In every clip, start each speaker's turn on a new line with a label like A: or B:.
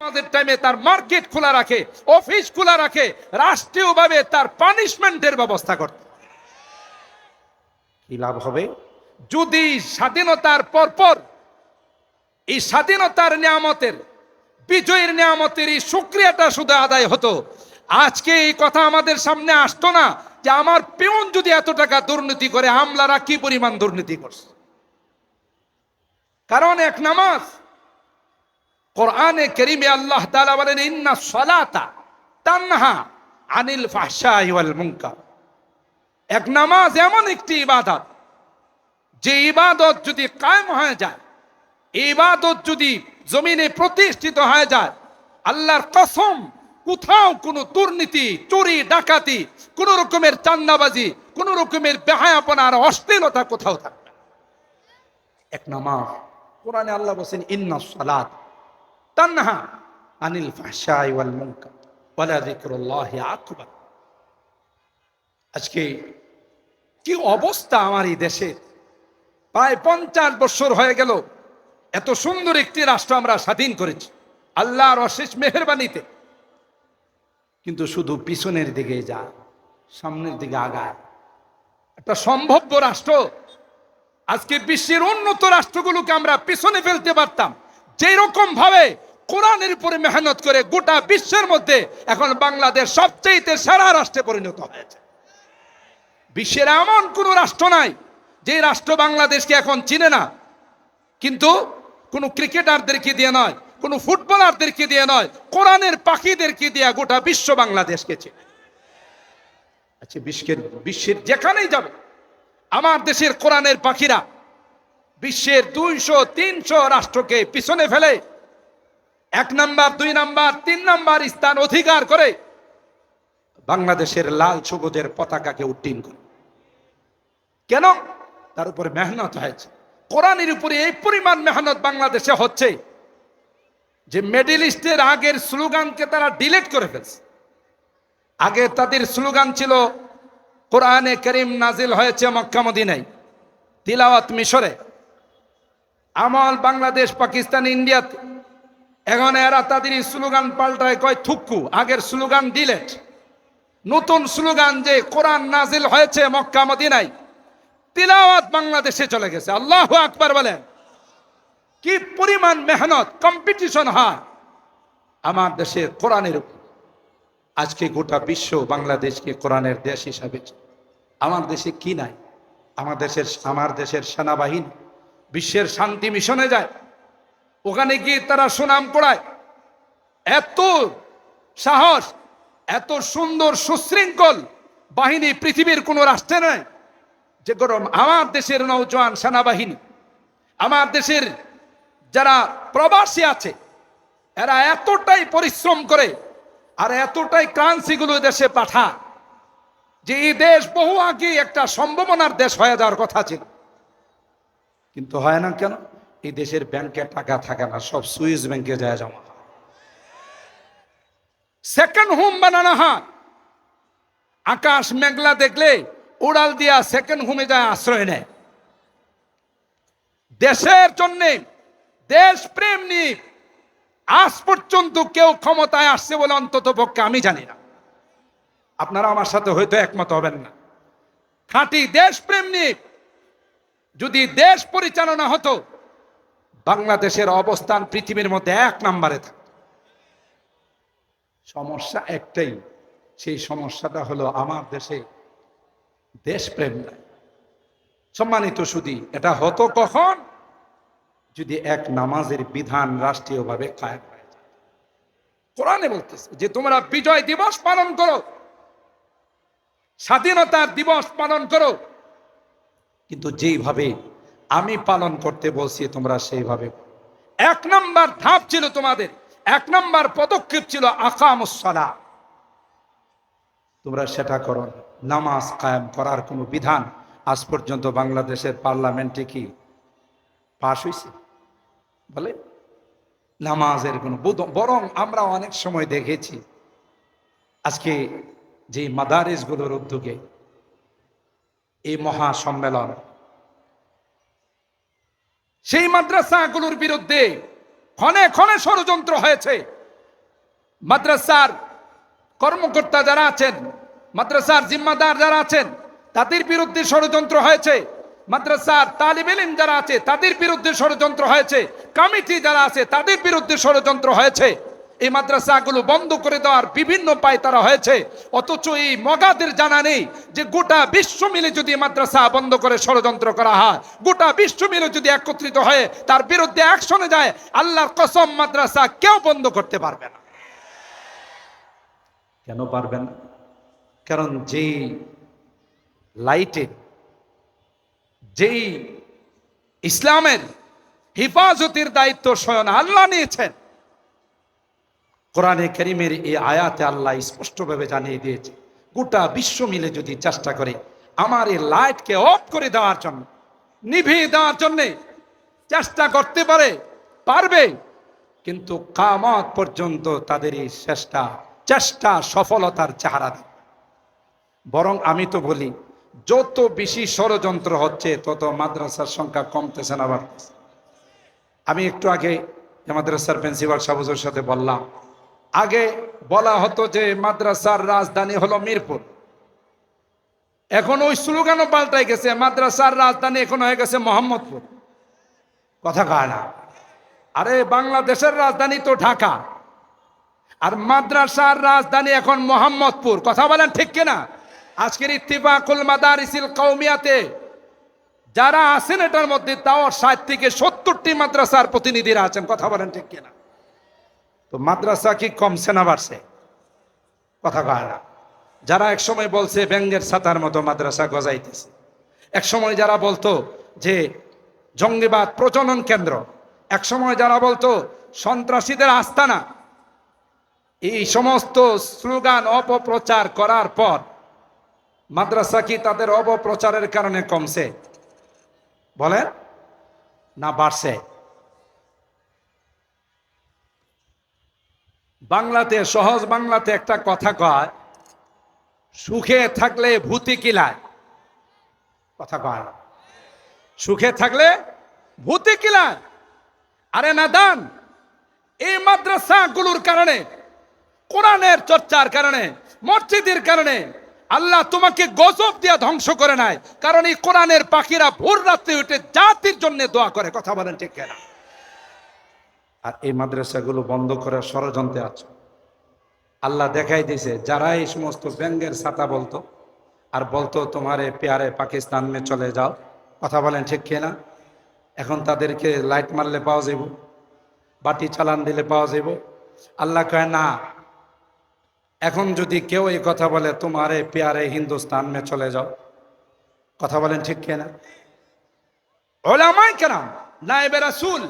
A: আমাদের টাইমে তার মার্কেট খোলা রাখে, অফিস খোলা রাখে, রাষ্ট্রীয়ভাবে তার পানিশমেন্টের ব্যবস্থা করতে। কি লাভ হবে যদি স্বাধীনতার পরপর এই স্বাধীনতার নিয়ামতের, বিজয়ের নিয়ামতের এই শুকরিয়াটা শুধু আদায় হতো। আজকে এই কথা আমাদের সামনে আসতো না যে আমার পিয়ন যদি এত টাকা দুর্নীতি করে, আমলারা কি পরিমাণ দুর্নীতি করছে। কারণ এক নামাজ, কোরআনে কারীমে আল্লাহ তাআলা বলেন ইন্না সালাতা তানহা আনিল ফাহশাই ওয়াল মুনকার। এক নামাজ এমন একটি ইবাদত, যে ইবাদত যদি কায়েম হয়ে যায়, ইবাদত যদি জমিনে প্রতিষ্ঠিত হয়ে যায়, আল্লাহর কসম কোথাও কোনো দুর্নীতি, চুরি, ডাকাতি, কোন রকমের চান্দাবাজি, কোন রকমের বেহায়াপনা আর অশ্লীলতা কোথাও থাকবে না। এক নামাজ, কোরআনে আল্লাহ বলেন ইন্না সালাত তানহা আনিল ফাহশাই ওয়াল মুনকার ওয়ালা যিকরুল্লাহি আকবার। আজকে কি অবস্থা আমার এই দেশের। প্রায় 50 বছর হয়ে গেল এত সুন্দর একটি রাষ্ট্র আমরা স্বাধীন করেছি আল্লাহর অশেষ মেহেরবানিতে, কিন্তু শুধু পিছনের দিকে যায়, সামনের দিকে আগায়। একটা সম্ভাব্য রাষ্ট্র, আজকে বিশ্বের উন্নত রাষ্ট্রগুলোকে আমরা পিছনে ফেলতে পারতাম। যেই রকম ভাবে কোরআনের উপরে মেহনত করে গোটা বিশ্বের মধ্যে এখন বাংলাদেশ সবচেয়ে সেরা রাষ্ট্রে পরিণত হয়েছে। বিশ্বের এমন কোন রাষ্ট্র নাই যে রাষ্ট্র বাংলাদেশকে এখন চিনে না, কিন্তু কোন ক্রিকেটারদেরকে দিয়ে নয়, কোন ফুটবলারদেরকে দিয়ে নয়, কোরআনের পাখিদেরকে দিয়ে গোটা বিশ্ব বাংলাদেশকে চিনে। আচ্ছা, বিশ্বের যেখানেই যাবে আমার দেশের কোরআনের পাখিরা বিশ্বের 200-300 রাষ্ট্রকে পিছনে ফেলে 1 নাম্বার, 2 নাম্বার, 3 নাম্বার স্থান অধিকার করে বাংলাদেশের লাল সবুজের পতাকাকে উড্ডীন করে। কেন? তার উপরে মেহনত হয়েছে। কোরআনের উপরে এই পরিমাণ মেহনত বাংলাদেশে হচ্ছে যে মিডল ইস্টের আগের স্লোগানকে তারা ডিলিট করে ফেলছে। আগে তাদের স্লোগান ছিল কোরআনে কারীম নাজিল হয়েছে মক্কা মদিনায়, তিলাওয়াত মিশরে, আমল বাংলাদেশ, পাকিস্তান, ইন্ডিয়াতে। এখন এরা তাদের স্লোগান পাল্টায়, কয় থুক্কু। আগের স্লোগান ডিলিট, নতুন স্লোগান যে কোরআন নাজিল হয়েছে মক্কা মদিনায়, তিলাওয়াত বাংলাদেশে চলে গেছে। আল্লাহু আকবার বলেন। কি পরিমাণ মেহনত, কম্পিটিশন হয় আমার দেশের কোরআনের উপর। আজকে গোটা বিশ্ব বাংলাদেশকে কোরআনের দেশ হিসাবে। আমার দেশে কি নাই? আমার দেশের সেনাবাহিনী বিশ্বের শান্তি মিশনে যায়, ওখানে গিয়ে তারা সুনাম করায়। এত সাহস, এত সুন্দর সুশৃঙ্খল বাহিনী পৃথিবীর কোন রাষ্ট্রে নয় যে গরম। আমার দেশের নৌজওয়ান সেনাবাহিনী, আমার দেশের যারা প্রবাসী আছে, এরা এতটাই পরিশ্রম করে আর এতটাই কারেন্সিগুলো দেশে পাঠায় যে এই দেশ বহু আগে একটা সম্ভাবনার দেশ হয়ে যাওয়ার কথা ছিল, কিন্তু হয় না। কেন? এই দেশের ব্যাংকে টাকা থাকে না, সব সুইস ব্যাংকে যায় জমা। সেকেন্ড হোম বানানো হয়। আকাশ মেঘলা দেখলে উড়াল দিয়া সেকেন্ড হোমে যায় আশ্রয় নেয়। দেশের জন্য দেশ প্রেম নিয়ে আজ পর্যন্ত কেউ ক্ষমতায় আসছে বলে অন্তত পক্ষে আমি জানি না। আপনারা আমার সাথে হয়তো একমত হবেন না। খাঁটি দেশ প্রেম নিয়ে যদি দেশ পরিচালনা হতো, বাংলাদেশের অবস্থান পৃথিবীর মধ্যে 1 নম্বরে থাকত। সমস্যা একটাই, সেই সমস্যাটা হলো আমার দেশে দেশপ্রেম নাই। সম্মানিত সুধী, এটা হতো কখন? যদি এক নামাজের বিধান রাষ্ট্রীয়ভাবে কায়েম হয়ে যায়। কোরআনে বলতেছে যে তোমরা বিজয় দিবস পালন করো, স্বাধীনতার দিবস পালন করো, কিন্তু যেইভাবে আমি পালন করতে বলছি তোমরা সেইভাবে। 1 নম্বর ধাপ ছিল তোমাদের, 1 নম্বর পদক্ষেপ ছিল আকামুস সালাহ। তোমরা সেটা করো। নামাজ কায়েম করার কোনো বিধান আজ পর্যন্ত বাংলাদেশের পার্লামেন্টে কি পাশ হয়েছে? বলে নামাজের কোনো, বরং আমরা অনেক সময় দেখেছি আজকে যে মাদারিসগুলোর উদ্যোগে এই মহা সম্মেলন, সেই মাদ্রাসাগুলোর বিরুদ্ধে ক্ষণে ক্ষণে ষড়যন্ত্র হয়েছে। মাদ্রাসার কর্মকর্তা যারা আছেন, মাদ্রাসার জিম্মাদার যারা আছেন, তাদের বিরুদ্ধে ষড়যন্ত্র হয়েছে। মাদ্রাসার তালিব ইলম যারা আছে তাদের বিরুদ্ধে ষড়যন্ত্র হয়েছে। কমিটি যারা আছে তাদের বিরুদ্ধে ষড়যন্ত্র হয়েছে। এই মাদ্রাসাগুলো বন্ধ করে দেওয়ার বিভিন্ন পায়তারা হয়েছে। অথচ এই মগাদের জানা নেই যে গোটা বিশ্ব মিলে যদি মাদ্রাসা বন্ধ করে ষড়যন্ত্র করা হয়, গোটা বিশ্ব মিলে যদি একত্রিত হয়ে তার বিরুদ্ধে অ্যাকশনে যায়, আল্লাহর কসম মাদ্রাসা কেউ বন্ধ করতে পারবে না। কেন পারবে না? কারণ যেই লাইটে, যেই ইসলামের হেফাজতের দায়িত্ব স্বয়ং আল্লাহ নিয়েছেন, কোরআনে কারীমের এই আয়াতে আল্লাহ স্পষ্টভাবে জানিয়ে দিয়েছে, গোটা বিশ্ব মিলে যদি চেষ্টা করে আমার এই লাইটকে অফ করে দেওয়ার জন্য, নিভিয়ে দেওয়ার জন্য চেষ্টা করতে পারবে, কিন্তু কিয়ামত পর্যন্ত তাদের এই চেষ্টা সফলতার চেহারা দেবে। বরং আমি তো বলি, যত বেশি ষড়যন্ত্র হচ্ছে তত মাদ্রাসার সংখ্যা কমতেছে না বাড়তেছে। আমি একটু আগে মাদ্রাসার প্রিন্সিপাল সাহেবের সাথে বললাম, আগে বলা হতো যে মাদ্রাসার রাজধানী হলো মিরপুর, এখন ওই স্লোগানও পাল্টাই গেছে, মাদ্রাসার রাজধানী এখন হয়ে গেছে মোহাম্মদপুর। কথা কয় না? আরে বাংলাদেশের রাজধানী তো ঢাকা, আর মাদ্রাসার রাজধানী এখন মোহাম্মদপুর। কথা বলেন ঠিক কিনা? আজকের ইত্তিফাকুল মাদারিসিল কওমিয়াতে যারা আছেন এটার মধ্যে তাও 60 থেকে 70টি মাদ্রাসার প্রতিনিধিরা আছেন। কথা বলেন ঠিক কিনা? তো মাদ্রাসা কি কমছে না বাড়ছে? কথা কয় না? যারা একসময় বলছে ব্যাঙ্গের ছাতার মতো মাদ্রাসা গজাইতেছে, একসময় যারা বলতো যে জঙ্গিবাদ প্রজনন কেন্দ্র, একসময় যারা বলতো সন্ত্রাসীদের আস্তানা, এই সমস্ত স্লোগান অপপ্রচার করার পর মাদ্রাসা কি তাদের অপপ্রচারের কারণে কমছে? বলেন না বাড়ছে? বাংলাতে, সহজ বাংলাতে একটা কথা কয়, সুখে থাকলে ভূতি কিলায়। কথা কয় না? সুখে থাকলে ভূতি কিলায়। আরে নাদান, এই মাদ্রাসাগুলোর কারণে, কোরআনের চর্চার কারণে, মসজিদের কারণে আল্লাহ তোমাকে গজব দিয়ে ধ্বংস করে নাই। কারণ এই কোরআনের পাখিরা ভোর রাত্রে উঠে জাতির জন্য দোয়া করে। কথা বলেন ঠিক কিনা? আর এই মাদ্রাসাগুলো বন্ধ করার ষড়যন্ত্রে আছে। আল্লাহ দেখাই দিয়েছে, যারা এই সমস্ত ব্যঙ্গের ছাতা বলতো আর বলতো তোমারে প্যারে পাকিস্তান মে চলে যাও, কথা বলেন ঠিক কিনা, এখন তাদেরকে লাইট মারলে পাওয়া যাব, বাটি চালান দিলে পাওয়া যাব। আল্লাহ কয় না, এখন যদি কেউ এই কথা বলে তোমারে প্যারে হিন্দুস্তান মে চলে যাও, কথা বলেন ঠিক কিনা? উলামায়ে কেরাম, নায়েবে রাসূল,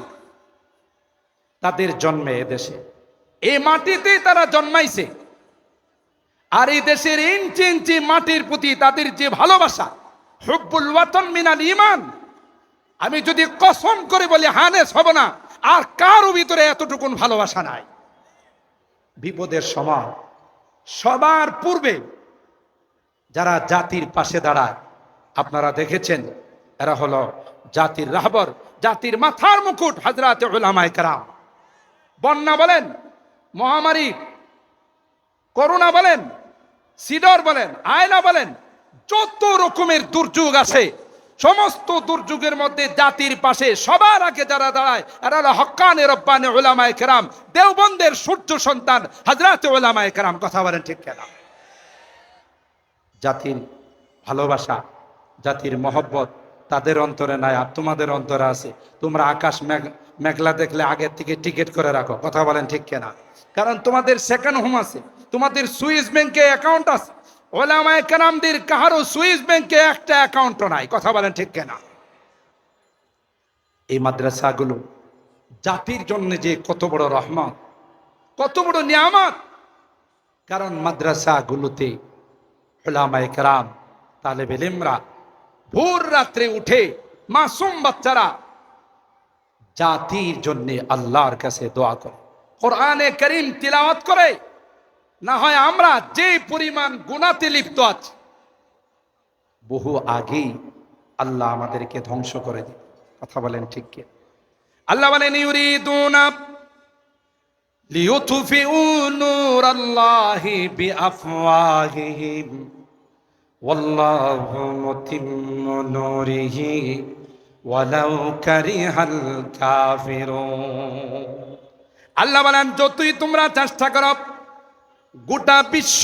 A: তাদের জন্মে এদেশে, এই মাটিতেই তারা জন্মাইছে। আর এই দেশের ইঞ্চি ইঞ্চি মাটির প্রতি তাদের যে ভালোবাসা, হুব্বুল ওয়াতন মিনাল ঈমান, আমি যদি কসম করে বলি হানেস হব না, আর কারো ভিতরে এতটুকুন ভালোবাসা নাই। বিপদের সময় সবার পূর্বে যারা জাতির পাশে দাঁড়ায়, আপনারা দেখেছেন, এরা হলো জাতির রাহবর, জাতির মাথার মুকুট, হযরতে উলামায়ে কেরাম। বন্যা বলেন, মহামারী, করোনা বলেন, সিডর বলেন, আয়না বলেন, যত রকমের দুর্যোগ আছে, সমস্ত দুর্যোগের মধ্যে জাতির পাশে সবার আগে যারা দাঁড়ায় এরা হলো হক্কানে রব্বানি উলামায়ে কেরাম, দেওবন্দের সূর্য সন্তান হযরতে উলামায়ে কেরাম। কথা বলেন ঠিক কিনা? জাতির ভালোবাসা, জাতির মহব্বত তাদের অন্তরে নাই, আর তোমাদের অন্তরে আছে। তোমরা আকাশ মেঘলা দেখলে আগের থেকে টিকিট করে রাখো। কথা বলেন ঠিক কিনা? কারণ তোমাদের সেকেন্ড হোম আছে, তোমাদের সুইস ব্যাংকে অ্যাকাউন্ট আছে। উলামায়ে কেরামদের কারো সুইস ব্যাংকে একটা অ্যাকাউন্টও নাই। কথা বলেন ঠিক কিনা? এই মাদ্রাসাগুলো জাতির জন্য যে কত বড় রহমত, কত বড় নিয়ামত। কারণ মাদ্রাসাগুলোতে উলামায়ে কেরাম, তালেবে ইলমরা ভোর রাত্রে উঠে, মাসুম বাচ্চারা জাতির জন্য আল্লাহর কাছে দোয়া করে, কোরআনে কারীম তিলাওয়াত করে। না হয় আমরা যে পরিমাণ গুনাহতে লিপ্ত আছি, বহু আগেই আল্লাহ আমাদেরকে ধ্বংস করে দিবে। কথা বলেন ঠিক কি? আল্লাহ বলেন, ইউরিদুনা লিইউতফিউ নূরাল্লাহি বিআফওয়াহিহিম ওয়াল্লাহু মুতিম্মু নূরিহি ওয়ালাউ কারিহাল কাফিরুন। আল্লাহ বলেন, যতই তোমরা চেষ্টা করো, গোটা বিশ্ব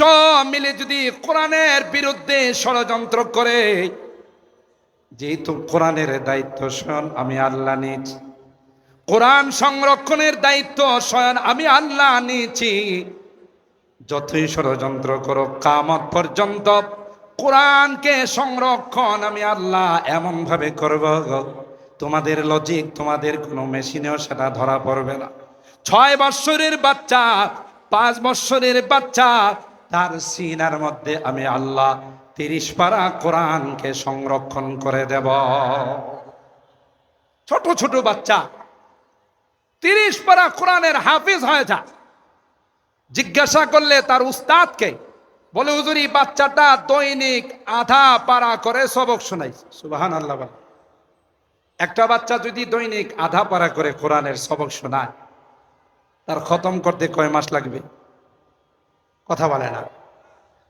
A: মিলে যদি কোরআনের বিরুদ্ধে ষড়যন্ত্র করে, যেহেতু কোরআনের দায়িত্ব স্বয়ং আমি আল্লাহ নিয়েছি, কোরআন সংরক্ষণের দায়িত্ব স্বয়ং আমি আল্লাহ নিয়েছি, যতই ষড়যন্ত্র করো কিয়ামত পর্যন্ত কোরআনকে সংরক্ষণ আমি আল্লাহ এমন ভাবে করব, তোমাদের লজিক, তোমাদের কোনো মেশিনেও সেটা ধরা পড়বে না। 6 বৎসরের বাচ্চা, 5 বৎসরের বাচ্চা, তার সিনার মধ্যে আমি আল্লাহ 30 পারা কোরআনকে সংরক্ষণ করে দেব। ছোট ছোট বাচ্চা 30 পারা কোরআনের হাফিজ হয়ে যায়। জিজ্ঞাসা করলে তার উস্তাদকে, বলে, হুজুর এই বাচ্চাটা দৈনিক আধা পারা করে সবক শোনাই। সুবহানাল্লাহ। একটা বাচ্চা যদি দৈনিক আধা পারা করে কোরআনের সবক শোনায়, তার খতম করতে কয় মাস লাগবে? কথা বলে না।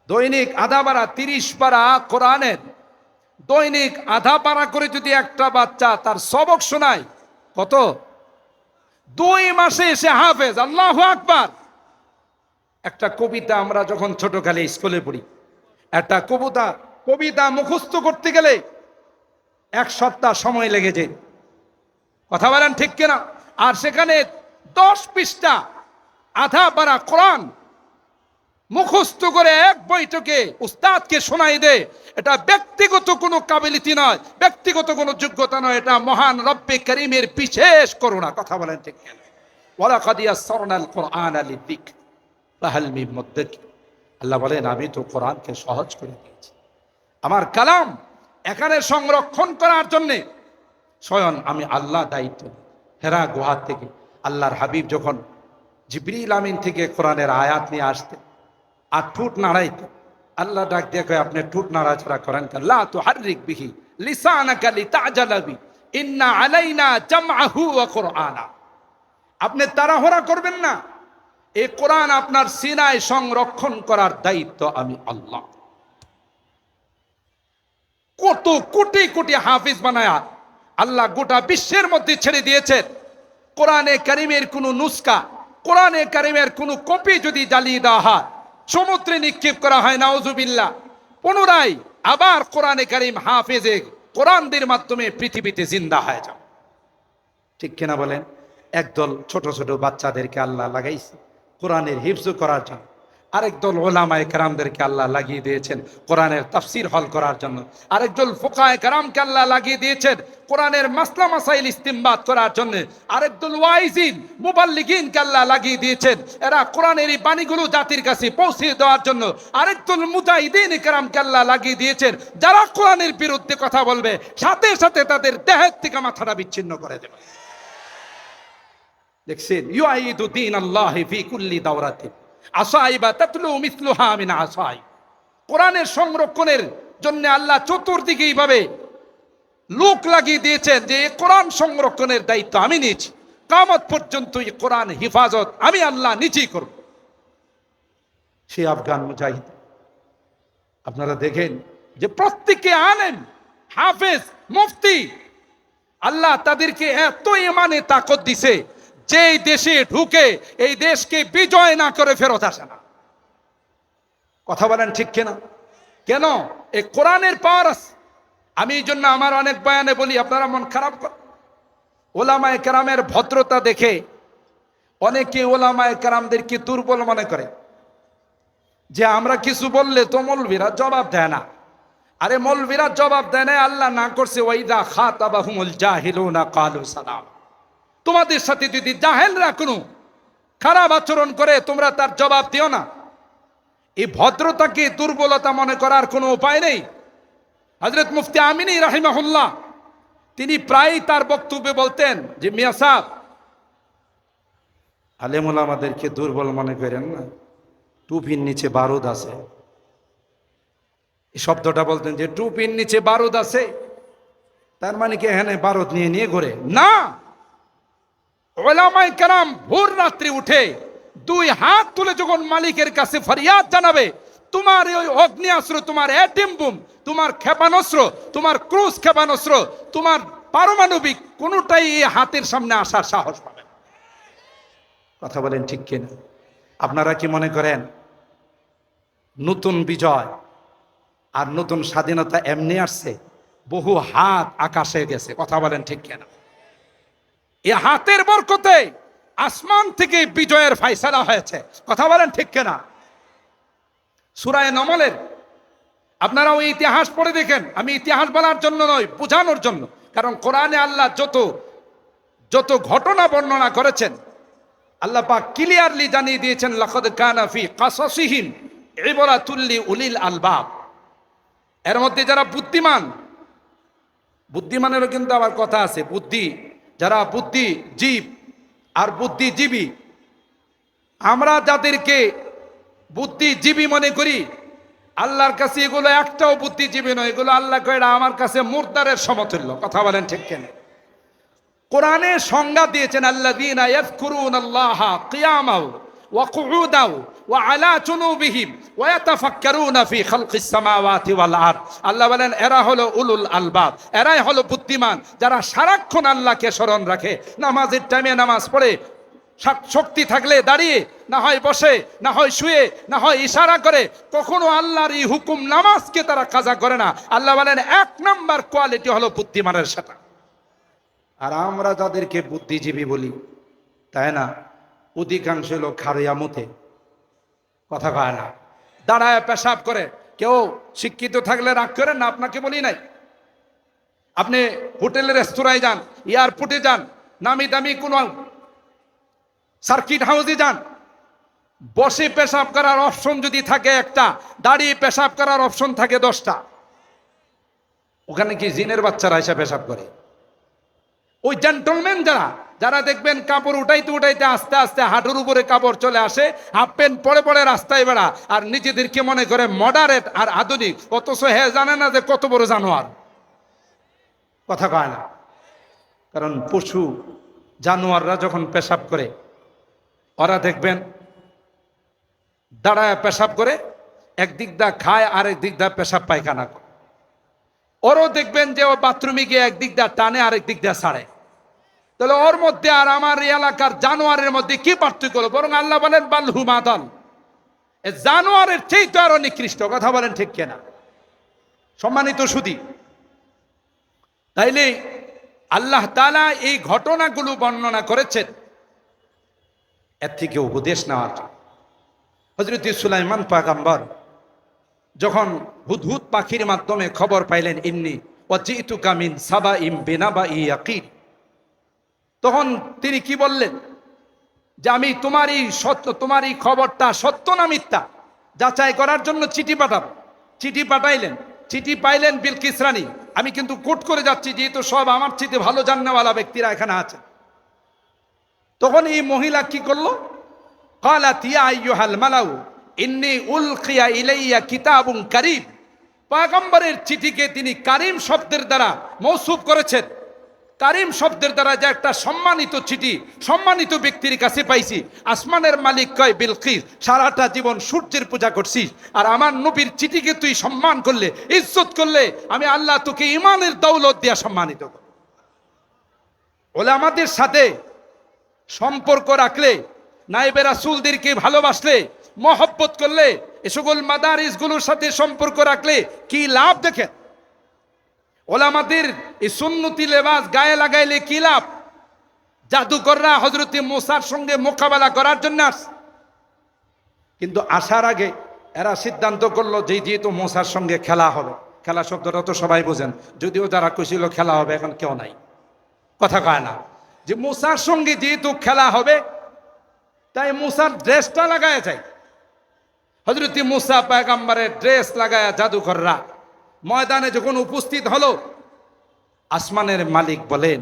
A: দৈনিক আধা পারা, 30 পারা কোরআনের দৈনিক আধা পারা করে যদি একটা বাচ্চা তার সবক শোনায়, কত? 2 মাসে সে হাফেজ। আল্লাহু আকবার। একটা কবিতা আমরা যখন ছোটকালে স্কুলে পড়ি, একটা কবিতা মুখস্থ করতে গেলে 1 সপ্তাহ সময় লেগে যায়। কথা বলেন ঠিক কিনা? আর সেখানে 10 পৃষ্ঠা আধা পারা কোরআন মুখস্থ করে এক বৈঠকে উস্তাদকে শোনাই দে। এটা ব্যক্তিগত কোনো কাবিলিতি নয়, ব্যক্তিগত কোনো যোগ্যতা নয়, এটা মহান রব্বে করিমের বিশেষ করুণা। কথা বলেন ঠিক কিনা? ওয়ালাকাদ ইয়াসসারনাল কুরআনা লিযিকর ফাহাল মিন মুদ্দাকির। আল্লাহ বলেন, আমি তো কোরআনকে সহজ করে দিয়েছি। আমার কালাম এখানে সংরক্ষণ করার জন্যে স্বয়ং আমি আল্লাহ দায়িত্ব। হেরা গুহা থেকে আল্লাহর হাবিব যখন জিবরিল আমিন থেকে কোরআনের আয়াত নিয়ে আসতে আর ঠোঁট নাড়াইতে, আল্লাহ ডাক দিয়ে কয়, আপনি ঠোঁট নাড়াচাড়া করেন কেন? লা তুহাররিক বিহি লিসানাকা লিতাজালা বি ইন্না আলাইনা জামআহু ওয়া কুরআনা। আপনি তাড়াহুড়া করবেন না, এই কোরআন আপনার সিনায় সংরক্ষণ করার দায়িত্ব আমি আল্লাহ। কত কোটি কোটি হাফিজ বানায়া আল্লাহ গোটা বিশ্বের মধ্যে ছেড়ে দিয়েছেন। কোরআনে কারিমের কোন নুসকা, কোরআনে কারিমের কোন কপি যদি জ্বালিয়ে দেওয়া হয়, সমুদ্রে নিক্ষেপ করা হয়, নাউজুবিল্লাহ, পুনরায় আবার কোরআনে কারিম হাফেজে কোরআনদের মাধ্যমে পৃথিবীতে জিন্দা হয়ে যাও। ঠিক কিনা বলেন? একদল ছোট ছোট বাচ্চাদেরকে আল্লাহ লাগাইছে কোরআনের হিফজ করার জন্য, আরেক দল ওলামায়ে কেরামদেরকে আল্লাহ লাগিয়ে দিয়েছেন কোরআনের তাফসীর হল করার জন্য, আরেক দল ফুকায়ে কেরামকে আল্লাহ লাগিয়ে দিয়েছেন কোরআনের মাসলা মাসাইল ইস্তিমবাত করার জন্য, আরেক দল ওয়াইজিন মুবাল্লিগিনকে আল্লাহ লাগিয়ে দিয়েছেন এরা কোরআনের এই বাণীগুলো জাতির কাছে পৌঁছে দেওয়ার জন্য, আরেক দল মুজাহিদিন কেরামকে আল্লাহ লাগিয়ে দিয়েছেন যারা কোরআনের বিরুদ্ধে কথা বলবে সাথে সাথে তাদের দেহের থেকে মাথাটা বিচ্ছিন্ন করে দেবে। দেখছেন, ইউআইদু দীন আল্লাহি ফি কুল্লি দাওরাতিন আসাইবা তাতলু মিসলুহা মিন আসাই। কোরআনের সংরক্ষণের জন্য আল্লাহ চতুর্দিকে এইভাবে লোক লাগিয়ে দিয়েছেন যে কোরআন সংরক্ষণের দায়িত্ব আমি নিয়েছি, কিয়ামত পর্যন্ত এই কোরআন হিফাজত আমি আল্লাহ নিজেই করব। সেই আফগান মুজাহিদ আপনারা দেখেন যে প্রত্যেকে আলেম, হাফেজ, মুফতি, আল্লাহ তাদেরকে এত ইমানে তাকত দিছে যেই দেশে ঢুকে এই দেশকে বিজয় না করে ফেরত আসে না। কথা বলেন ঠিক কিনা? কেন? এই কোরআনের পাওয়ার আছে। আমি এই জন্য আমার অনেক বয়ানে বলি, আপনারা মন খারাপ করেন। ওলামায়ে কেরামের ভদ্রতা দেখে অনেকে ওলামায়ে কেরামদেরকে দুর্বল মনে করে, যে আমরা কিছু বললে তো মৌলবীরা জবাব দেয় না। আরে মৌলবীরা জবাব দেয় না, আল্লাহ না করছে ওয়াইদা খাতাবাহুমুল জাহিলুনা ক্বালু সালাম। তোমাদের সাথে যদি জাহেলরা কোনো খারাপ আচরণ করে তোমরা তার জবাব দিও না। এই ভদ্রতাকে দুর্বলতা মনে করার কোনো উপায় নেই। হযরত মুফতি আমিনী রাহিমাহুল্লাহ তিনি প্রায় তার বক্তব্যে বলতেন যে, মিয়া সাহেব, আলেম ওলামাদেরকে দুর্বল মনে করেন না, টুপির নিচে বারুদ আছে। এই শব্দটা বলতেন যে টুপির নিচে বারুদ আছে, তার মানে কি এখানে বারুদ নিয়ে নিয়ে ঘুরে? না, ওলামায়ে কেরাম ভোর রাত্রি উঠে দুই হাত তুলে যখন মালিকের কাছে ফরিয়াদ জানাবে, তোমার ওই অগ্নিয়াস্ত্র, তোমার অ্যাটম বুম, তোমার ক্ষেপণাস্ত্র, তোমার ক্রুজ ক্ষেপণাস্ত্র, তোমার পারমাণবিক কোনোটাই এই হাতের সামনে আসার সাহস পাবে না। কথা বলেন ঠিক কিনা? আপনারা কি মনে করেন নতুন বিজয় আর নতুন স্বাধীনতা এমনি আসছে? বহু হাত আকাশে গেছে। কথা বলেন ঠিক কিনা? এই হাতের বরকতে আসমান থেকে বিজয়ের ফয়সালা হয়েছে। কথা বলেন ঠিক কিনা? সূরা নমলের আপনারা ওই ইতিহাস পড়ে দেখেন। আমি ইতিহাস বলার জন্য নয়, বোঝানোর জন্য। কারণ কোরআনে আল্লাহ যত ঘটনা বর্ণনা করেছেন, আল্লাহ পাক ক্লিয়ারলি জানিয়ে দিয়েছেন, লাকাদ কানা ফি কাসাসিহিম ইবরাতুল লিউলিল আলবাব। এর মধ্যে যারা বুদ্ধিমানেরও কিন্তু আবার কথা আছে। যারা বুদ্ধিজীব আর বুদ্ধিজীবী, আমরা যাদেরকে বুদ্ধিজীবী মনে করি, আল্লাহর কাছে এগুলো একটাও বুদ্ধিজীবী নয়। এগুলো আল্লাহ কয় আমার কাছে মুর্দারের সমতুল্য। কথা বলেন ঠিক কেন? কোরআনে সংজ্ঞা দিয়েছেন, আল্লাযীনা ইয়াযকুরুনাল্লাহা কিয়ামান ওয়া কুউদান ওয়া আলা জুনুবিহিম ওয়া ইয়াতাফাক্কারুনা ফি খালকিস সামাওয়াতি ওয়াল আরদ। আল্লাহ বলেন এরা হলো উলুল আলবাব, এরাই হলো বুদ্ধিমান, যারা সারাক্ষণ আল্লাহকে স্মরণ রাখে। নামাজের টাইমে নামাজ পড়ে, শক্তি থাকলে দাঁড়িয়ে, না হয় বসে, না হয় শুয়ে, না হয় ইশারা করে, কখনো আল্লাহর এই হুকুম নামাজকে তারা কাজা করে না। আল্লাহ বলেন 1 নাম্বার কোয়ালিটি হলো বুদ্ধিমানের সাথে। আর আমরা যাদেরকে বুদ্ধিজীবী বলি, তাই না, অধিকাংশ লোক খারিয়া মুতে। কথা কয় না, দাঁড়ায় পেশাব করে। কেউ শিক্ষিত থাকলে রাগ করেন না, আপনাকে বলি নাই। আপনি হোটেলের রেস্তোরাঁয় যান, এয়ারপোর্টে যান, নামি দামি কোনো সার্কিট হাউসে যান, বসে পেশাব করার অপশন যদি থাকে একটা, দাঁড়িয়ে পেশাব করার অপশন থাকে 10টা। ওখানে কি জিনের বাচ্চারা এসে পেশাব করে? ওই জেন্টলম্যান যারা দেখবেন কাপড় উঠাইতে আস্তে আস্তে হাঁটুর উপরে কাপড় চলে আসে, হাফ প্যান্ট পরে রাস্তায় বেড়া, আর নিজেদেরকে মনে করে মডারেট আর আধুনিক, অথচ জানে না যে কত বড় জানোয়ার। কথা কয় না। কারণ পশু জানোয়াররা যখন পেশাব করে, ওরা দেখবেন দাঁড়ায় পেশাব করে, একদিক দা খায় আর একদিক দা পেশাব পায়খানা করে। ওরও দেখবেন যে ও বাথরুমে গিয়ে একদিক দা টানে আর একদিক দা ছাড়ে। তাহলে ওর মধ্যে আর আমার এলাকার জানোয়ারের মধ্যে কি পার্থক্য হলো? বরং আল্লাহ বলেন বালহু মাদাল, জানোয়ারের চেয়ে তো আরো নিকৃষ্ট। কথা বলেন ঠিক কিনা? সম্মানিত সুধী, তাইলে আল্লাহ তাআলা এই ঘটনাগুলো বর্ণনা করেছেন এর থেকে উপদেশ নেওয়ার জন্য। হযরত সুলাইমান পয়গম্বর যখন হুদহুদ পাখির মাধ্যমে খবর পাইলেন, ইন্নী ওয়াজিতুকা মিন সাবাইম বিনাবাই ইয়াকিন, তখন তিনি কি বললেন? যে আমি তোমার এই খবরটা সত্য না মিথ্যা যাচাই করার জন্য চিঠি পাঠাবো। চিঠি পাঠাইলেন, চিঠি পাইলেন বিলকিস রানী। আমি কিন্তু কোট করে যাচ্ছি, যেহেতু সব আমার চেয়ে ভালো জান্নাওয়ালা ব্যক্তিরা এখানে আছে। তখন এই মহিলা কি করলো? ক্বালাত ইয়া আইয়ুহাল মালাউ ইন্নী উলকিয়া ইলাইয়া কিতাবুন কারীম। পয়গম্বরের চিঠিকে তিনি কারীম শব্দের দ্বারা মৌসুফ করেছেন। কারীম শব্দের দ্বারা যে একটা সম্মানিত চিঠি সম্মানিত ব্যক্তির কাছে পাইছি। আসমানের মালিক কয়, বিলকিস সারাটা জীবন সূর্যের পূজা করছিস, আর আমার নবীর চিঠিকে তুই সম্মান করলে, ইজ্জত করলে, আমি আল্লাহ তোকে ইমানের দৌলত দিয়া সম্মানিত করব। ওলামাদের সাথে সম্পর্ক রাখলে, নায়েবে রাসূলদেরকে ভালোবাসলে, মহব্বত করলে, এ সকল মাদারিসগুলোর সাথে সম্পর্ক রাখলে কি লাভ দেখেন? ওলামাদের এই সুন্নতি লেবাস গায়ে লাগাইলে কি লাভ? জাদুকররা হযরত মুসার সঙ্গে মোকাবেলা করার জন্য আসে, কিন্তু আসার আগে এরা সিদ্ধান্ত করলো যে যেহেতু মুসার সঙ্গে খেলা হবে, খেলা শব্দটা তো সবাই বোঝেন, যদিও যারা কইছিল খেলা হবে এখন কেউ নাই। কথা কয় না, যে মুসার সঙ্গে যেহেতু খেলা হবে তাই মুসার ড্রেসটা লাগায় যায়। হযরত মুসা পয়গম্বরের ড্রেস লাগায়া জাদুকররা ময়দানে যখন উপস্থিত হলো, আসমানের মালিক বলেন,